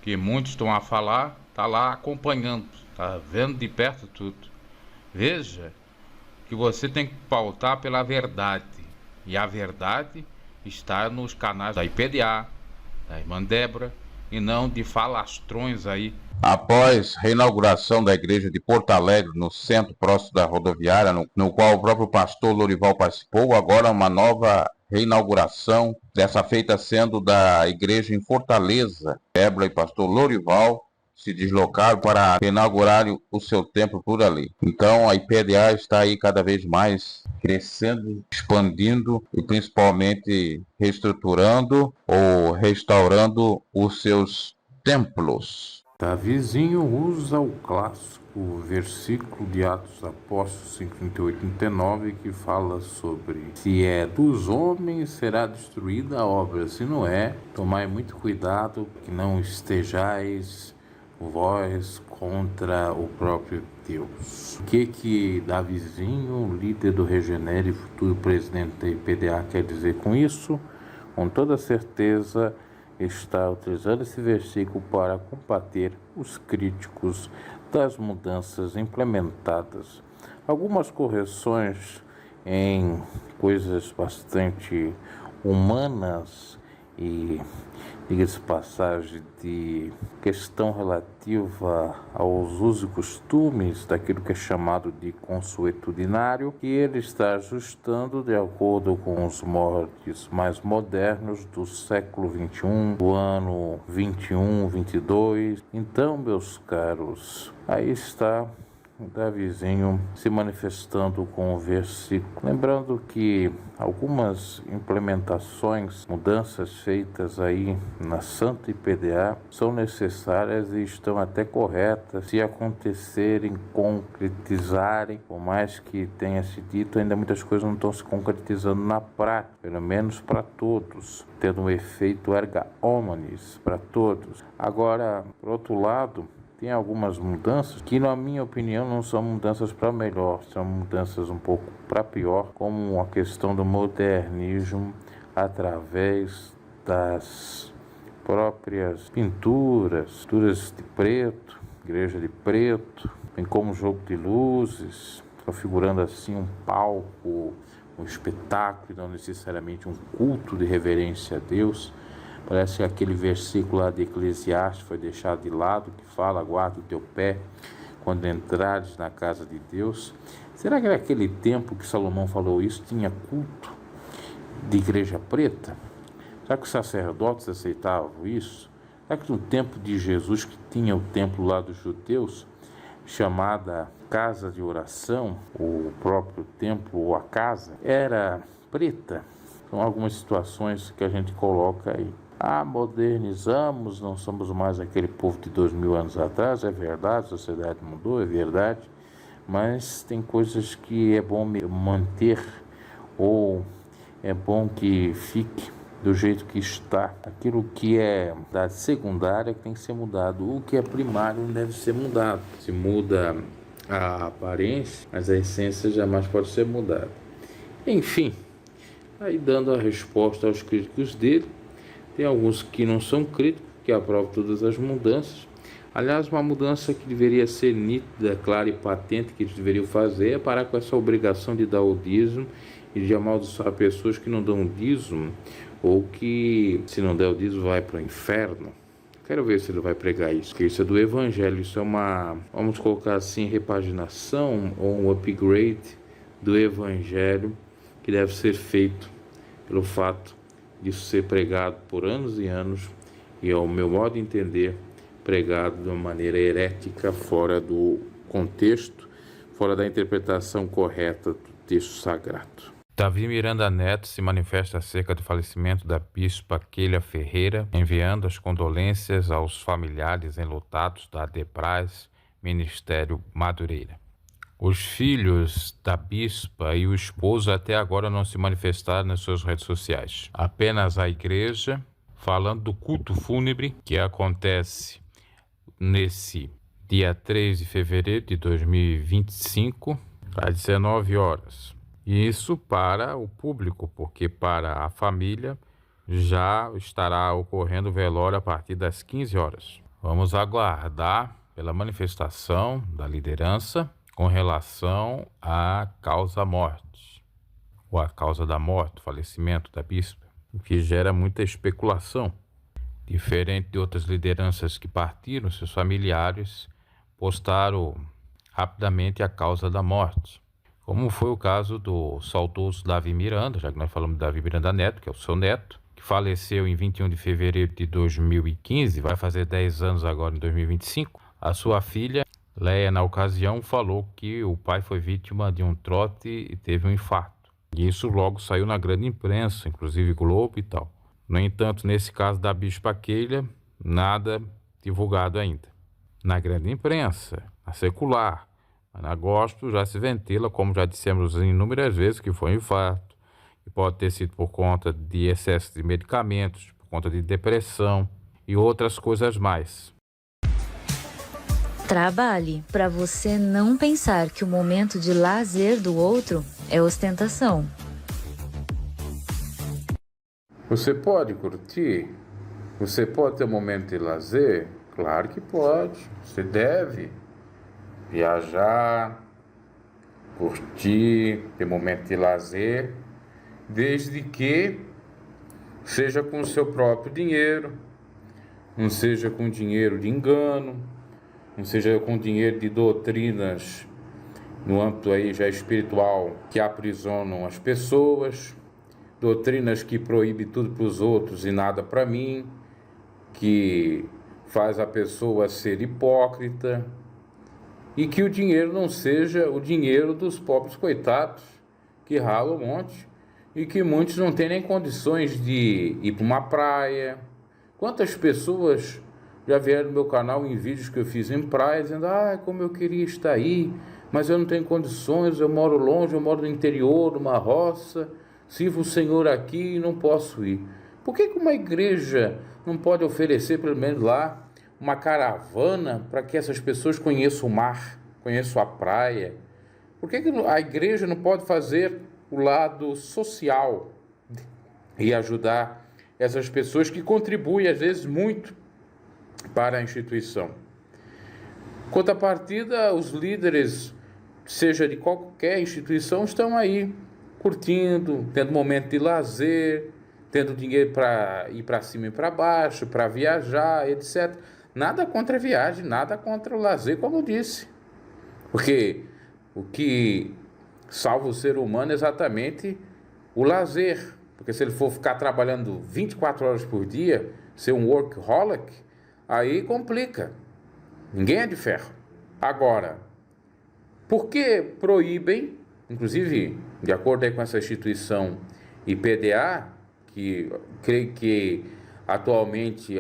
que muitos estão a falar, está lá acompanhando, está vendo de perto tudo. Veja que você tem que pautar pela verdade, e a verdade está nos canais da IPDA, da irmã Débora, e não de falastrões aí. Após reinauguração da igreja de Porto Alegre, no centro próximo da rodoviária, no qual o próprio pastor Lorival participou, agora uma nova reinauguração, dessa feita sendo da igreja em Fortaleza. Débora e pastor Lorival se deslocaram para inaugurar o seu templo por ali. Então a IPDA está aí cada vez mais crescendo, expandindo e principalmente reestruturando ou restaurando os seus templos. Davizinho usa o clássico versículo de Atos dos Apóstolos 5:38 e 39, que fala sobre: se é dos homens, será destruída a obra, se não é, tomai muito cuidado que não estejais vós contra o próprio Deus. O que Davizinho, líder do Regenere e futuro presidente da IPDA, quer dizer com isso? Com toda certeza está utilizando esse versículo para combater os críticos das mudanças implementadas. Algumas correções em coisas bastante humanas e, diga-se passagem, de questão relativa aos usos e costumes daquilo que é chamado de consuetudinário, que ele está ajustando de acordo com os moldes mais modernos do século XXI, do ano 21, 22. Então, meus caros, aí está Davizinho se manifestando com o versículo. Lembrando que algumas implementações, mudanças feitas aí na Santa IPDA são necessárias e estão até corretas. Se acontecerem, concretizarem, por mais que tenha se dito, ainda muitas coisas não estão se concretizando na prática, pelo menos para todos, tendo um efeito erga omnes para todos. Agora, por outro lado, tem algumas mudanças que, na minha opinião, não são mudanças para melhor, são mudanças um pouco para pior, como a questão do modernismo através das próprias pinturas de preto, igreja de preto, bem como jogo de luzes, configurando assim um palco, um espetáculo, e não necessariamente um culto de reverência a Deus. Parece que aquele versículo lá de Eclesiastes foi deixado de lado, que fala: guarda o teu pé quando entrares na casa de Deus. Será que naquele tempo que Salomão falou isso, tinha culto de igreja preta? Será que os sacerdotes aceitavam isso? Será que no tempo de Jesus, que tinha o templo lá dos judeus, chamada casa de oração, o próprio templo ou a casa, era preta? São algumas situações que a gente coloca aí. Modernizamos, não somos mais aquele povo de 2000 anos atrás, é verdade, a sociedade mudou, é verdade, mas tem coisas que é bom manter, ou é bom que fique do jeito que está. Aquilo que é da secundária tem que ser mudado, o que é primário não deve ser mudado. Se muda a aparência, mas a essência jamais pode ser mudada. Enfim, aí dando a resposta aos críticos dele, tem alguns que não são críticos, que aprovam todas as mudanças. Aliás, uma mudança que deveria ser nítida, clara e patente, que eles deveriam fazer, é parar com essa obrigação de dar o dízimo e de amaldiçoar pessoas que não dão o dízimo, ou que, se não der o dízimo, vai para o inferno. Quero ver se ele vai pregar isso, porque isso é do Evangelho, isso é uma, vamos colocar assim, repaginação ou um upgrade do Evangelho, que deve ser feito pelo fato disso ser pregado por anos e anos, e ao meu modo de entender, pregado de uma maneira herética, fora do contexto, fora da interpretação correta do texto sagrado. Davi Miranda Neto se manifesta acerca do falecimento da bispa Kélia Ferreira, enviando as condolências aos familiares enlutados da ADEPRAS Ministério Madureira. Os filhos da bispa e o esposo até agora não se manifestaram nas suas redes sociais. Apenas a igreja falando do culto fúnebre que acontece nesse dia 3 de fevereiro de 2025, às 19 horas. E isso para o público, porque para a família já estará ocorrendo o velório a partir das 15 horas. Vamos aguardar pela manifestação da liderança com relação à causa-morte, ou a causa da morte, o falecimento da bispa, o que gera muita especulação. Diferente de outras lideranças que partiram, seus familiares postaram rapidamente a causa da morte, como foi o caso do saudoso Davi Miranda, já que nós falamos de Davi Miranda Neto, que é o seu neto, que faleceu em 21 de fevereiro de 2015, vai fazer 10 anos agora em 2025. A sua filha, Leia, na ocasião, falou que o pai foi vítima de um trote e teve um infarto. E isso logo saiu na grande imprensa, inclusive Globo e tal. No entanto, nesse caso da bispa Keila, nada divulgado ainda. Na grande imprensa, na secular, na gospel já se ventila, como já dissemos inúmeras vezes, que foi um infarto, que pode ter sido por conta de excesso de medicamentos, por conta de depressão e outras coisas mais. Trabalhe para você não pensar que o momento de lazer do outro é ostentação. Você pode curtir? Você pode ter um momento de lazer? Claro que pode. Você deve viajar, curtir, ter momento de lazer, desde que seja com o seu próprio dinheiro, não seja com dinheiro de engano, não seja com dinheiro de doutrinas no âmbito aí já espiritual que aprisionam as pessoas, doutrinas que proíbem tudo para os outros e nada para mim, que faz a pessoa ser hipócrita, e que o dinheiro não seja o dinheiro dos pobres coitados que ralam um monte e que muitos não têm nem condições de ir para uma praia. Quantas pessoas já vieram no meu canal em vídeos que eu fiz em praia dizendo: como eu queria estar aí, mas eu não tenho condições, eu moro longe, eu moro no interior, numa roça, sirvo o Senhor aqui e não posso ir. Por que uma igreja não pode oferecer pelo menos lá uma caravana para que essas pessoas conheçam o mar, conheçam a praia? Por que a igreja não pode fazer o lado social e ajudar essas pessoas que contribuem às vezes muito para a instituição? Contrapartida, os líderes, seja de qualquer instituição, estão aí curtindo, tendo momento de lazer, tendo dinheiro para ir para cima e para baixo, para viajar, etc. Nada contra a viagem, nada contra o lazer, como eu disse. Porque o que salva o ser humano é exatamente o lazer. Porque se ele for ficar trabalhando 24 horas por dia, ser um workaholic, aí complica. Ninguém é de ferro. Agora, por que proíbem, inclusive, de acordo aí com essa instituição IPDA, que creio que atualmente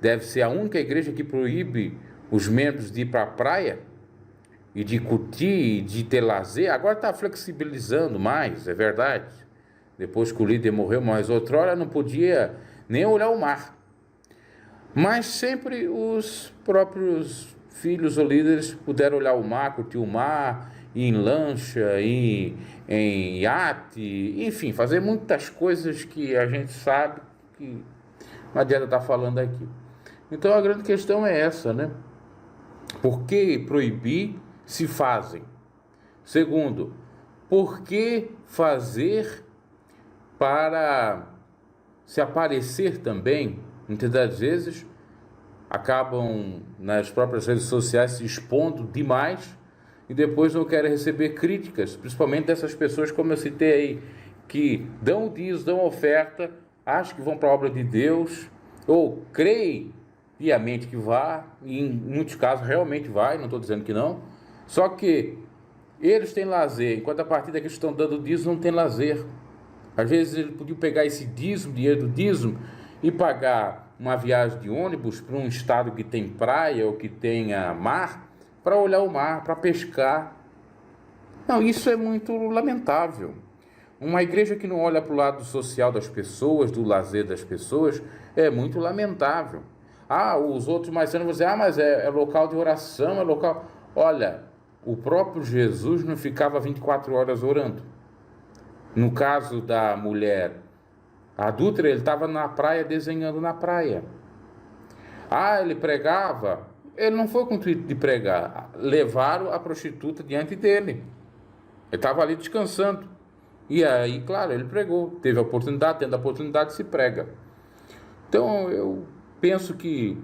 deve ser a única igreja que proíbe os membros de ir para a praia e de curtir, de ter lazer, agora está flexibilizando mais, é verdade. Depois que o líder morreu, mas outrora não podia nem olhar o mar. Mas sempre os próprios filhos ou líderes puderam olhar o mar, curtir o mar, ir em lancha, ir em iate, enfim, fazer muitas coisas que a gente sabe que não adianta estar falando aqui. Então a grande questão é essa, né? Por que proibir se fazem? Segundo, por que fazer para se aparecer também? Muitas das vezes acabam nas próprias redes sociais se expondo demais e depois não querem receber críticas, principalmente dessas pessoas, como eu citei aí, que dão o dízimo, dão oferta, acham que vão para a obra de Deus, ou creem piamente que vá, e em muitos casos realmente vai, não estou dizendo que não, só que eles têm lazer, enquanto a partir daqueles que estão dando dízimo não tem lazer. Às vezes ele podia pegar esse dízimo, dinheiro do dízimo, e pagar uma viagem de ônibus para um estado que tem praia ou que tenha mar, para olhar o mar, para pescar. Não, isso é muito lamentável. Uma igreja que não olha para o lado social das pessoas, do lazer das pessoas, é muito lamentável. Os outros mais anos vão dizer, mas é local de oração, é local... Olha, o próprio Jesus não ficava 24 horas orando. No caso da mulher adúltera, ele estava na praia desenhando na praia. Ele pregava. Ele não foi com o intuito de pregar. Levaram a prostituta diante dele. Ele estava ali descansando. E aí, claro, ele pregou. Teve a oportunidade, tendo a oportunidade, se prega. Então, eu penso que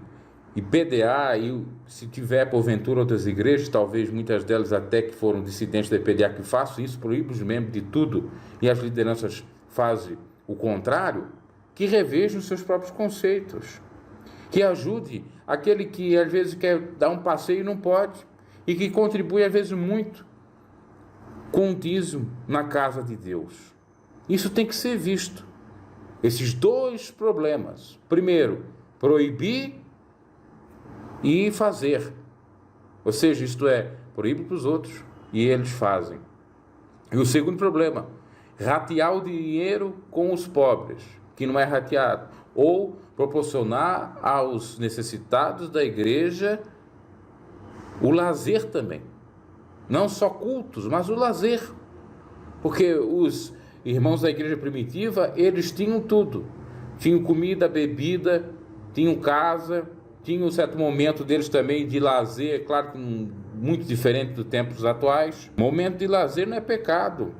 IPDA, e se tiver porventura outras igrejas, talvez muitas delas até que foram dissidentes da IPDA que façam isso, proíbam os membros de tudo, e as lideranças fazem o contrário, que revejam os seus próprios conceitos, que ajude aquele que às vezes quer dar um passeio e não pode, e que contribui às vezes muito com o dízimo na casa de Deus. Isso tem que ser visto. Esses dois problemas. Primeiro, proibir e fazer. Ou seja, isto é, proíbe para os outros e eles fazem. E o segundo problema, ratear o dinheiro com os pobres, que não é rateado. Ou proporcionar aos necessitados da igreja o lazer também. Não só cultos, mas o lazer. Porque os irmãos da igreja primitiva, eles tinham tudo. Tinham comida, bebida, tinham casa, tinham um certo momento deles também de lazer, claro que muito diferente dos tempos atuais. Momento de lazer não é pecado.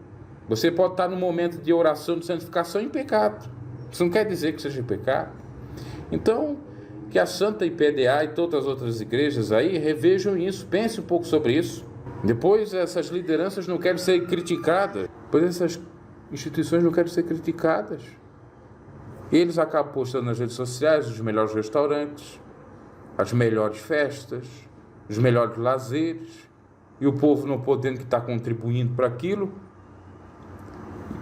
Você pode estar num momento de oração, de santificação em pecado. Isso não quer dizer que seja pecado. Então, que a Santa IPDA e todas as outras igrejas aí revejam isso, pensem um pouco sobre isso. Depois, essas lideranças não querem ser criticadas. Depois, essas instituições não querem ser criticadas. Eles acabam postando nas redes sociais os melhores restaurantes, as melhores festas, os melhores lazeres, e o povo não podendo que está contribuindo para aquilo.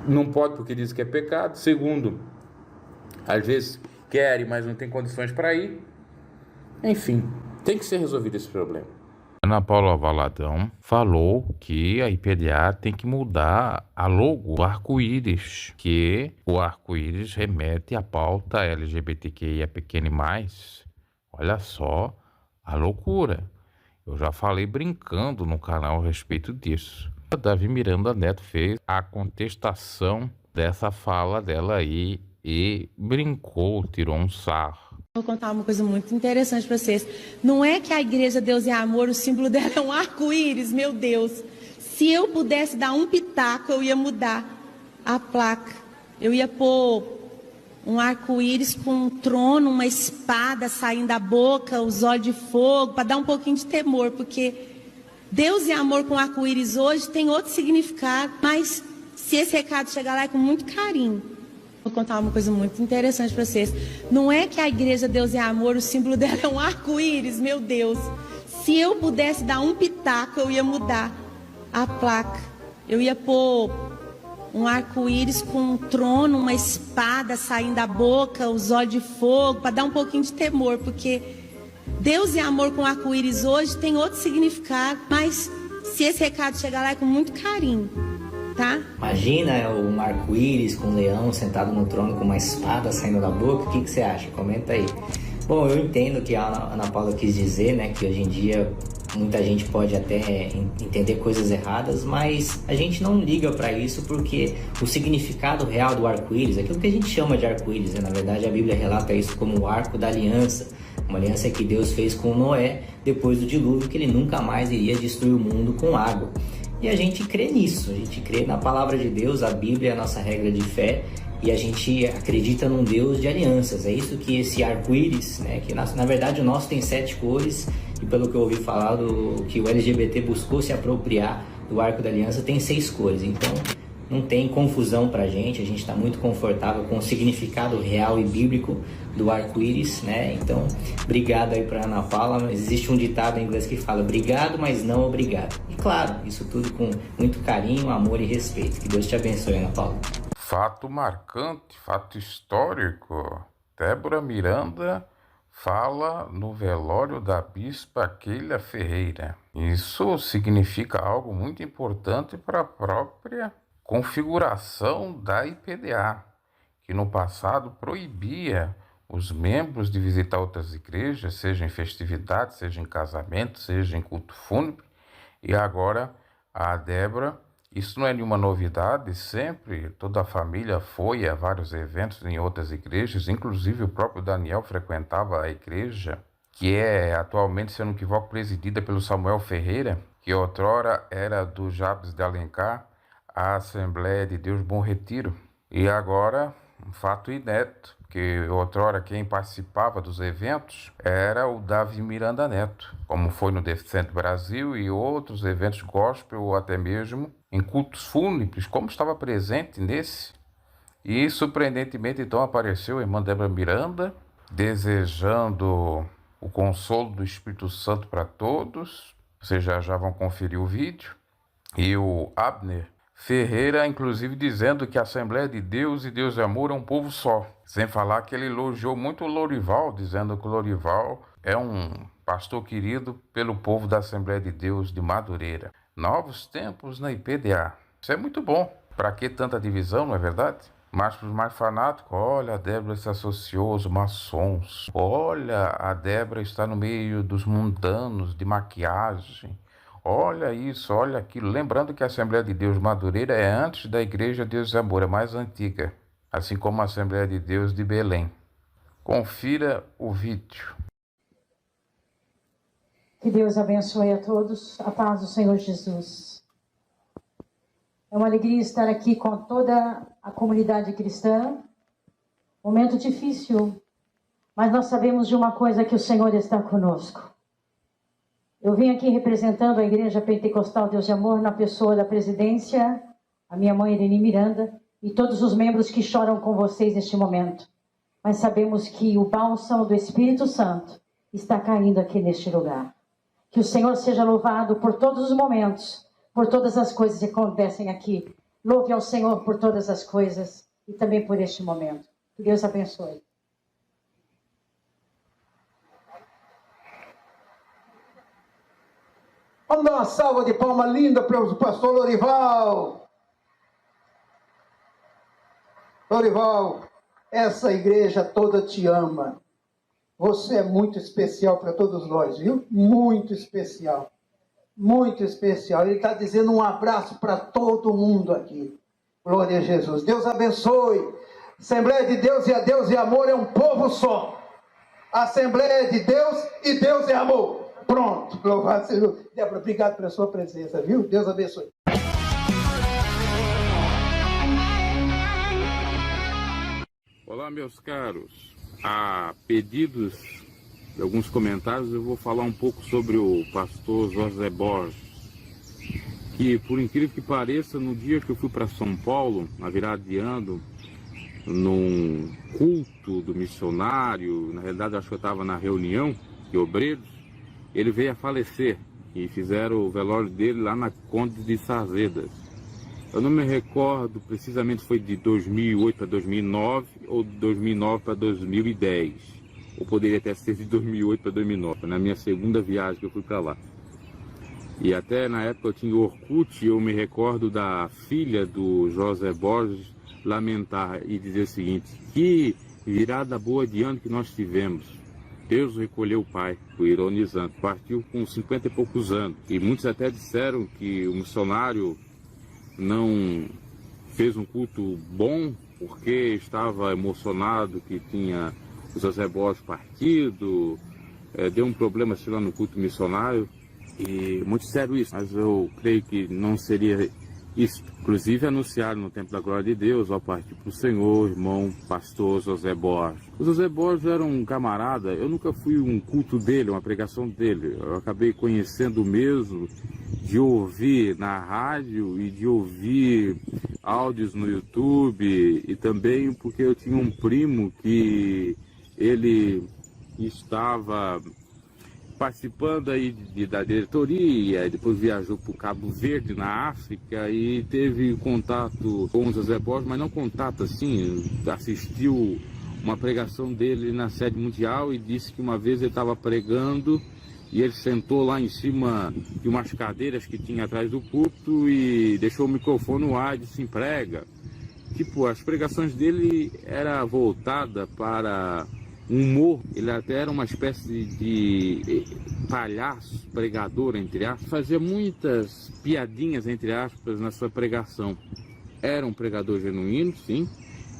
Não pode porque diz que é pecado. Segundo, às vezes querem, mas não tem condições para ir. Enfim, tem que ser resolvido esse problema. Ana Paula Valadão falou que a IPDA tem que mudar a logo do arco-íris, que o arco-íris remete à pauta LGBTQIA+. Olha só a loucura. Eu já falei brincando no canal a respeito disso. A Davi Miranda Neto fez a contestação dessa fala dela aí e brincou, tirou um sarro. Vou contar uma coisa muito interessante para vocês. Não é que a Igreja Deus é Amor, o símbolo dela é um arco-íris, meu Deus. Se eu pudesse dar um pitaco, eu ia mudar a placa. Eu ia pôr um arco-íris com um trono, uma espada saindo da boca, os olhos de fogo, para dar um pouquinho de temor, porque Deus é Amor com arco-íris hoje tem outro significado, mas se esse recado chegar lá é com muito carinho. Vou contar uma coisa muito interessante para vocês. Não é que a Igreja Deus é Amor, o símbolo dela é um arco-íris, meu Deus. Se eu pudesse dar um pitaco, eu ia mudar a placa. Eu ia pôr um arco-íris com um trono, uma espada saindo da boca, os olhos de fogo, para dar um pouquinho de temor, porque Deus é Amor com arco-íris hoje tem outro significado, mas se esse recado chegar lá é com muito carinho. Tá? Imagina um arco-íris com um leão sentado no trono com uma espada saindo da boca. O que você acha? Comenta aí. Bom, eu entendo que a Ana Paula quis dizer, né, que hoje em dia muita gente pode até entender coisas erradas, mas a gente não liga para isso porque o significado real do arco-íris, aquilo que a gente chama de arco-íris, né, na verdade a Bíblia relata isso como o arco da aliança, uma aliança que Deus fez com Noé depois do dilúvio, que ele nunca mais iria destruir o mundo com água. E a gente crê nisso, a gente crê na palavra de Deus, a Bíblia é a nossa regra de fé, e a gente acredita num Deus de alianças. É isso que esse arco-íris, né, que na verdade o nosso tem 7 cores, e pelo que eu ouvi falar, que o LGBT buscou se apropriar do arco da aliança, tem 6 cores. Então não tem confusão pra gente, a gente está muito confortável com o significado real e bíblico do arco-íris, né? Então, obrigado aí pra Ana Paula. Existe um ditado em inglês que fala obrigado, mas não obrigado. E claro, isso tudo com muito carinho, amor e respeito. Que Deus te abençoe, Ana Paula. Fato marcante, fato histórico. Débora Miranda fala no velório da bispa Keila Ferreira. Isso significa algo muito importante para a própria configuração da IPDA, que no passado proibia os membros de visitar outras igrejas, seja em festividade, seja em casamento, seja em culto fúnebre. E agora a Débora, isso não é nenhuma novidade, sempre toda a família foi a vários eventos em outras igrejas, inclusive o próprio Daniel frequentava a igreja, que é atualmente, se eu não me equivoco, presidida pelo Samuel Ferreira, que outrora era do Jabes de Alencar, a Assembleia de Deus Bom Retiro. E agora, um fato inédito, que outrora quem participava dos eventos era o Davi Miranda Neto, como foi no Deficiente Brasil e outros eventos gospel, ou até mesmo em cultos fúnebres, como estava presente nesse. E surpreendentemente então apareceu a irmã Débora Miranda, desejando o consolo do Espírito Santo para todos. Vocês já vão conferir o vídeo. E o Abner Ferreira, inclusive, dizendo que a Assembleia de Deus e Deus é Amor é um povo só. Sem falar que ele elogiou muito o Lorival, dizendo que o Lorival é um pastor querido pelo povo da Assembleia de Deus de Madureira. Novos tempos na IPDA. Isso é muito bom. Para que tanta divisão, não é verdade? Mas para os mais fanáticos, olha, a Débora se associou aos maçons. Olha, a Débora está no meio dos mundanos de maquiagem. Olha isso, olha aquilo. Lembrando que a Assembleia de Deus Madureira é antes da Igreja Deus e Amor, é mais antiga. Assim como a Assembleia de Deus de Belém. Confira o vídeo. Que Deus abençoe a todos. A paz do Senhor Jesus. É uma alegria estar aqui com toda a comunidade cristã. Momento difícil, mas nós sabemos de uma coisa, que o Senhor está conosco. Eu vim aqui representando a Igreja Pentecostal Deus de Amor na pessoa da presidência, a minha mãe Irene Miranda, e todos os membros que choram com vocês neste momento. Mas sabemos que o bálsamo do Espírito Santo está caindo aqui neste lugar. Que o Senhor seja louvado por todos os momentos, por todas as coisas que acontecem aqui. Louve ao Senhor por todas as coisas e também por este momento. Que Deus abençoe. Vamos dar uma salva de palma linda para o pastor Lorival. Lorival, essa igreja toda te ama. Você é muito especial para todos nós, viu? Muito especial. Muito especial. Ele está dizendo um abraço para todo mundo aqui. Glória a Jesus. Deus abençoe. Assembleia de Deus e a Deus e Amor é um povo só. Assembleia de Deus e Deus é Amor. Pronto. Louvado seja. Débora, obrigado pela sua presença, viu? Deus abençoe. Olá, meus caros. A pedidos de alguns comentários, eu vou falar um pouco sobre o pastor José Borges, que, por incrível que pareça, no dia que eu fui para São Paulo, na virada de ano, num culto do missionário, na realidade acho que eu estava na reunião de obreiros, ele veio a falecer e fizeram o velório dele lá na Conde de Sarzedas. Eu não me recordo precisamente se foi de 2008 para 2009 ou de 2009 para 2010. Ou poderia até ser de 2008 para 2009, na minha segunda viagem que eu fui para lá. E até na época eu tinha o Orkut, eu me recordo da filha do José Borges lamentar e dizer o seguinte: que virada boa de ano que nós tivemos. Deus recolheu o pai, o ironizando, partiu com 50 e poucos anos. E muitos até disseram que o missionário não fez um culto bom porque estava emocionado que tinha o José Borges partido, deu um problema sei lá no culto missionário, e muitos disseram isso, mas eu creio que não seria isso. Inclusive anunciaram no Templo da Glória de Deus, ao partir para o Senhor, irmão pastor José Borges. O José Borges era um camarada, eu nunca fui um culto dele, uma pregação dele, eu acabei conhecendo mesmo de ouvir na rádio e de ouvir áudios no YouTube, e também porque eu tinha um primo que ele estava participando aí da diretoria, depois viajou para o Cabo Verde, na África, e teve contato com o José Borges, mas não contato assim, assistiu uma pregação dele na sede mundial e disse que uma vez ele estava pregando e ele sentou lá em cima de umas cadeiras que tinha atrás do púlpito e deixou o microfone no ar e disse: prega. Tipo, as pregações dele era voltada para humor. Ele até era uma espécie de palhaço, pregador, entre aspas. Fazia muitas piadinhas, entre aspas, na sua pregação. Era um pregador genuíno, sim.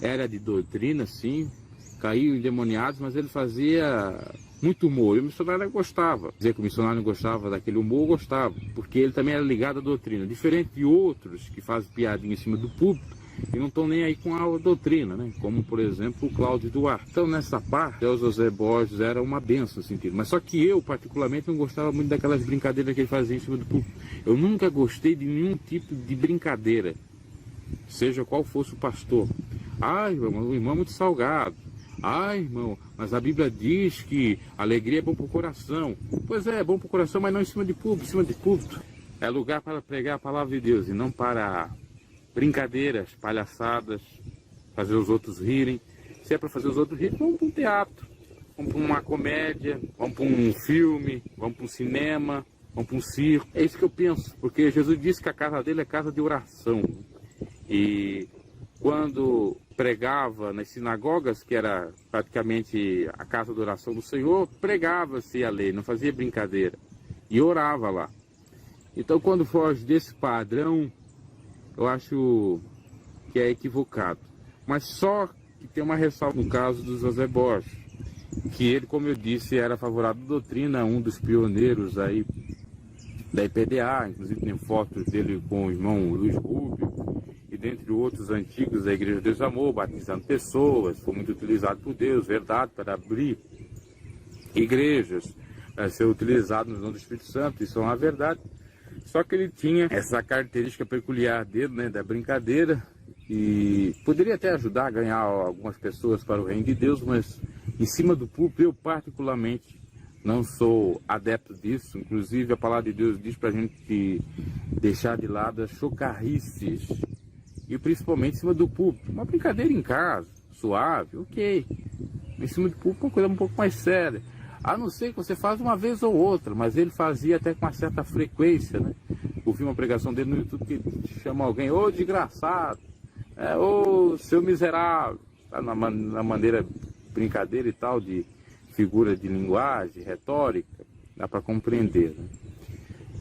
Era de doutrina, sim. Caiu endemoniados, mas ele fazia muito humor. E o missionário gostava. Dizer que o missionário não gostava daquele humor, gostava. Porque ele também era ligado à doutrina. Diferente de outros que fazem piadinha em cima do púlpito e não estão nem aí com a doutrina, né? Como, por exemplo, o Cláudio Duarte. Então, nessa parte, o José Borges era uma benção, no sentido. Mas só que eu, particularmente, não gostava muito daquelas brincadeiras que ele fazia em cima do púlpito. Eu nunca gostei de nenhum tipo de brincadeira, seja qual fosse o pastor. Ai, irmão, o irmão é muito salgado. Ai, irmão, mas a Bíblia diz que alegria é bom para o coração. Pois é bom para o coração, mas não em cima de púlpito. Em cima de púlpito é lugar para pregar a palavra de Deus e não para brincadeiras, palhaçadas, fazer os outros rirem. Se é para fazer os outros rirem, vamos para um teatro, vamos para uma comédia, vamos para um filme, vamos para um cinema, vamos para um circo. É isso que eu penso, porque Jesus disse que a casa dele é casa de oração. E quando pregava nas sinagogas, que era praticamente a casa de oração do Senhor, pregava-se a lei, não fazia brincadeira, e orava lá. Então, quando foge desse padrão, eu acho que é equivocado. Mas só que tem uma ressalva no caso do José Borges, que ele, como eu disse, era favorável à doutrina, um dos pioneiros aí da IPDA, inclusive tem fotos dele com o irmão Luiz Rubio, e dentre outros antigos da Igreja de Deus Amor, batizando pessoas, foi muito utilizado por Deus, verdade, para abrir igrejas, para ser utilizado no nome do Espírito Santo, isso é uma verdade. Só que ele tinha essa característica peculiar dele, né, da brincadeira, e poderia até ajudar a ganhar algumas pessoas para o reino de Deus, mas em cima do púlpito, eu particularmente não sou adepto disso. Inclusive a palavra de Deus diz para a gente deixar de lado as chocarrices, e principalmente em cima do púlpito. Uma brincadeira em casa, suave, ok. Em cima do púlpito uma coisa um pouco mais séria. A não ser que você faz uma vez ou outra, mas ele fazia até com uma certa frequência, né? Eu vi uma pregação dele no YouTube que chama alguém, ô desgraçado, ô seu miserável, tá? Na maneira brincadeira e tal, de figura de linguagem, retórica, dá para compreender, né?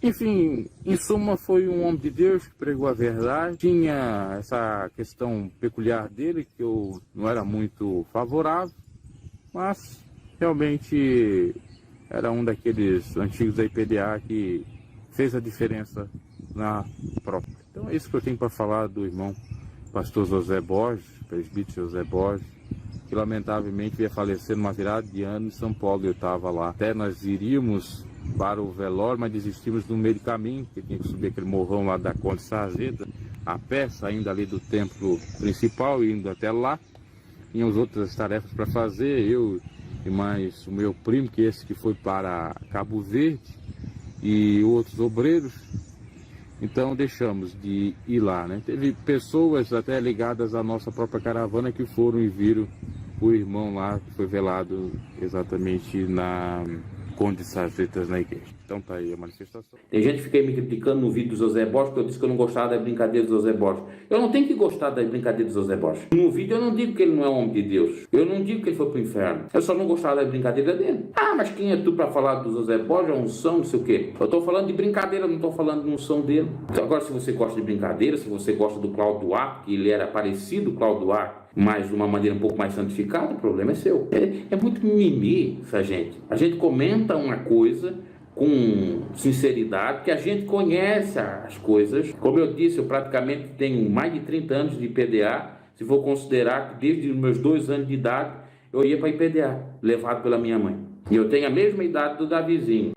Enfim, em suma, foi um homem de Deus que pregou a verdade. Tinha essa questão peculiar dele, que eu não era muito favorável, mas realmente era um daqueles antigos da IPDA que fez a diferença na própria. Então é isso que eu tenho para falar do irmão pastor José Borges, presbítero José Borges, que lamentavelmente veio falecer numa virada de ano em São Paulo. Eu estava lá. Até nós iríamos para o velório, mas desistimos no meio do caminho, porque tinha que subir aquele morrão lá da Conde Sarjeta, a pé, saindo ali do templo principal, indo até lá. Tínhamos outras tarefas para fazer, eu e mais o meu primo, que esse que foi para Cabo Verde, e outros obreiros. Então deixamos de ir lá, né? Teve pessoas até ligadas à nossa própria caravana que foram e viram o irmão lá, que foi velado exatamente na Conde Sarjetas, na igreja. Então tá aí a manifestação. Tem gente que fica me criticando no vídeo do José Borges, porque eu disse que eu não gostava da brincadeira do José Borges. Eu não tenho que gostar da brincadeira do José Borges. No vídeo eu não digo que ele não é homem de Deus. Eu não digo que ele foi pro inferno. Eu só não gostava da brincadeira dele. Ah, mas quem é tu para falar do José Borges? É unção, não sei o quê. Eu tô falando de brincadeira, não tô falando de unção dele. Então, agora, se você gosta de brincadeira, se você gosta do Cláudio Duarte, que ele era parecido com o Cláudio Duarte, mas de uma maneira um pouco mais santificada, o problema é seu. É muito mimimi essa gente. A gente comenta uma coisa com sinceridade, que a gente conhece as coisas. Como eu disse, eu praticamente tenho mais de 30 anos de IPDA, se for considerar que desde os meus 2 anos de idade eu ia para IPDA, levado pela minha mãe. E eu tenho a mesma idade do Davizinho.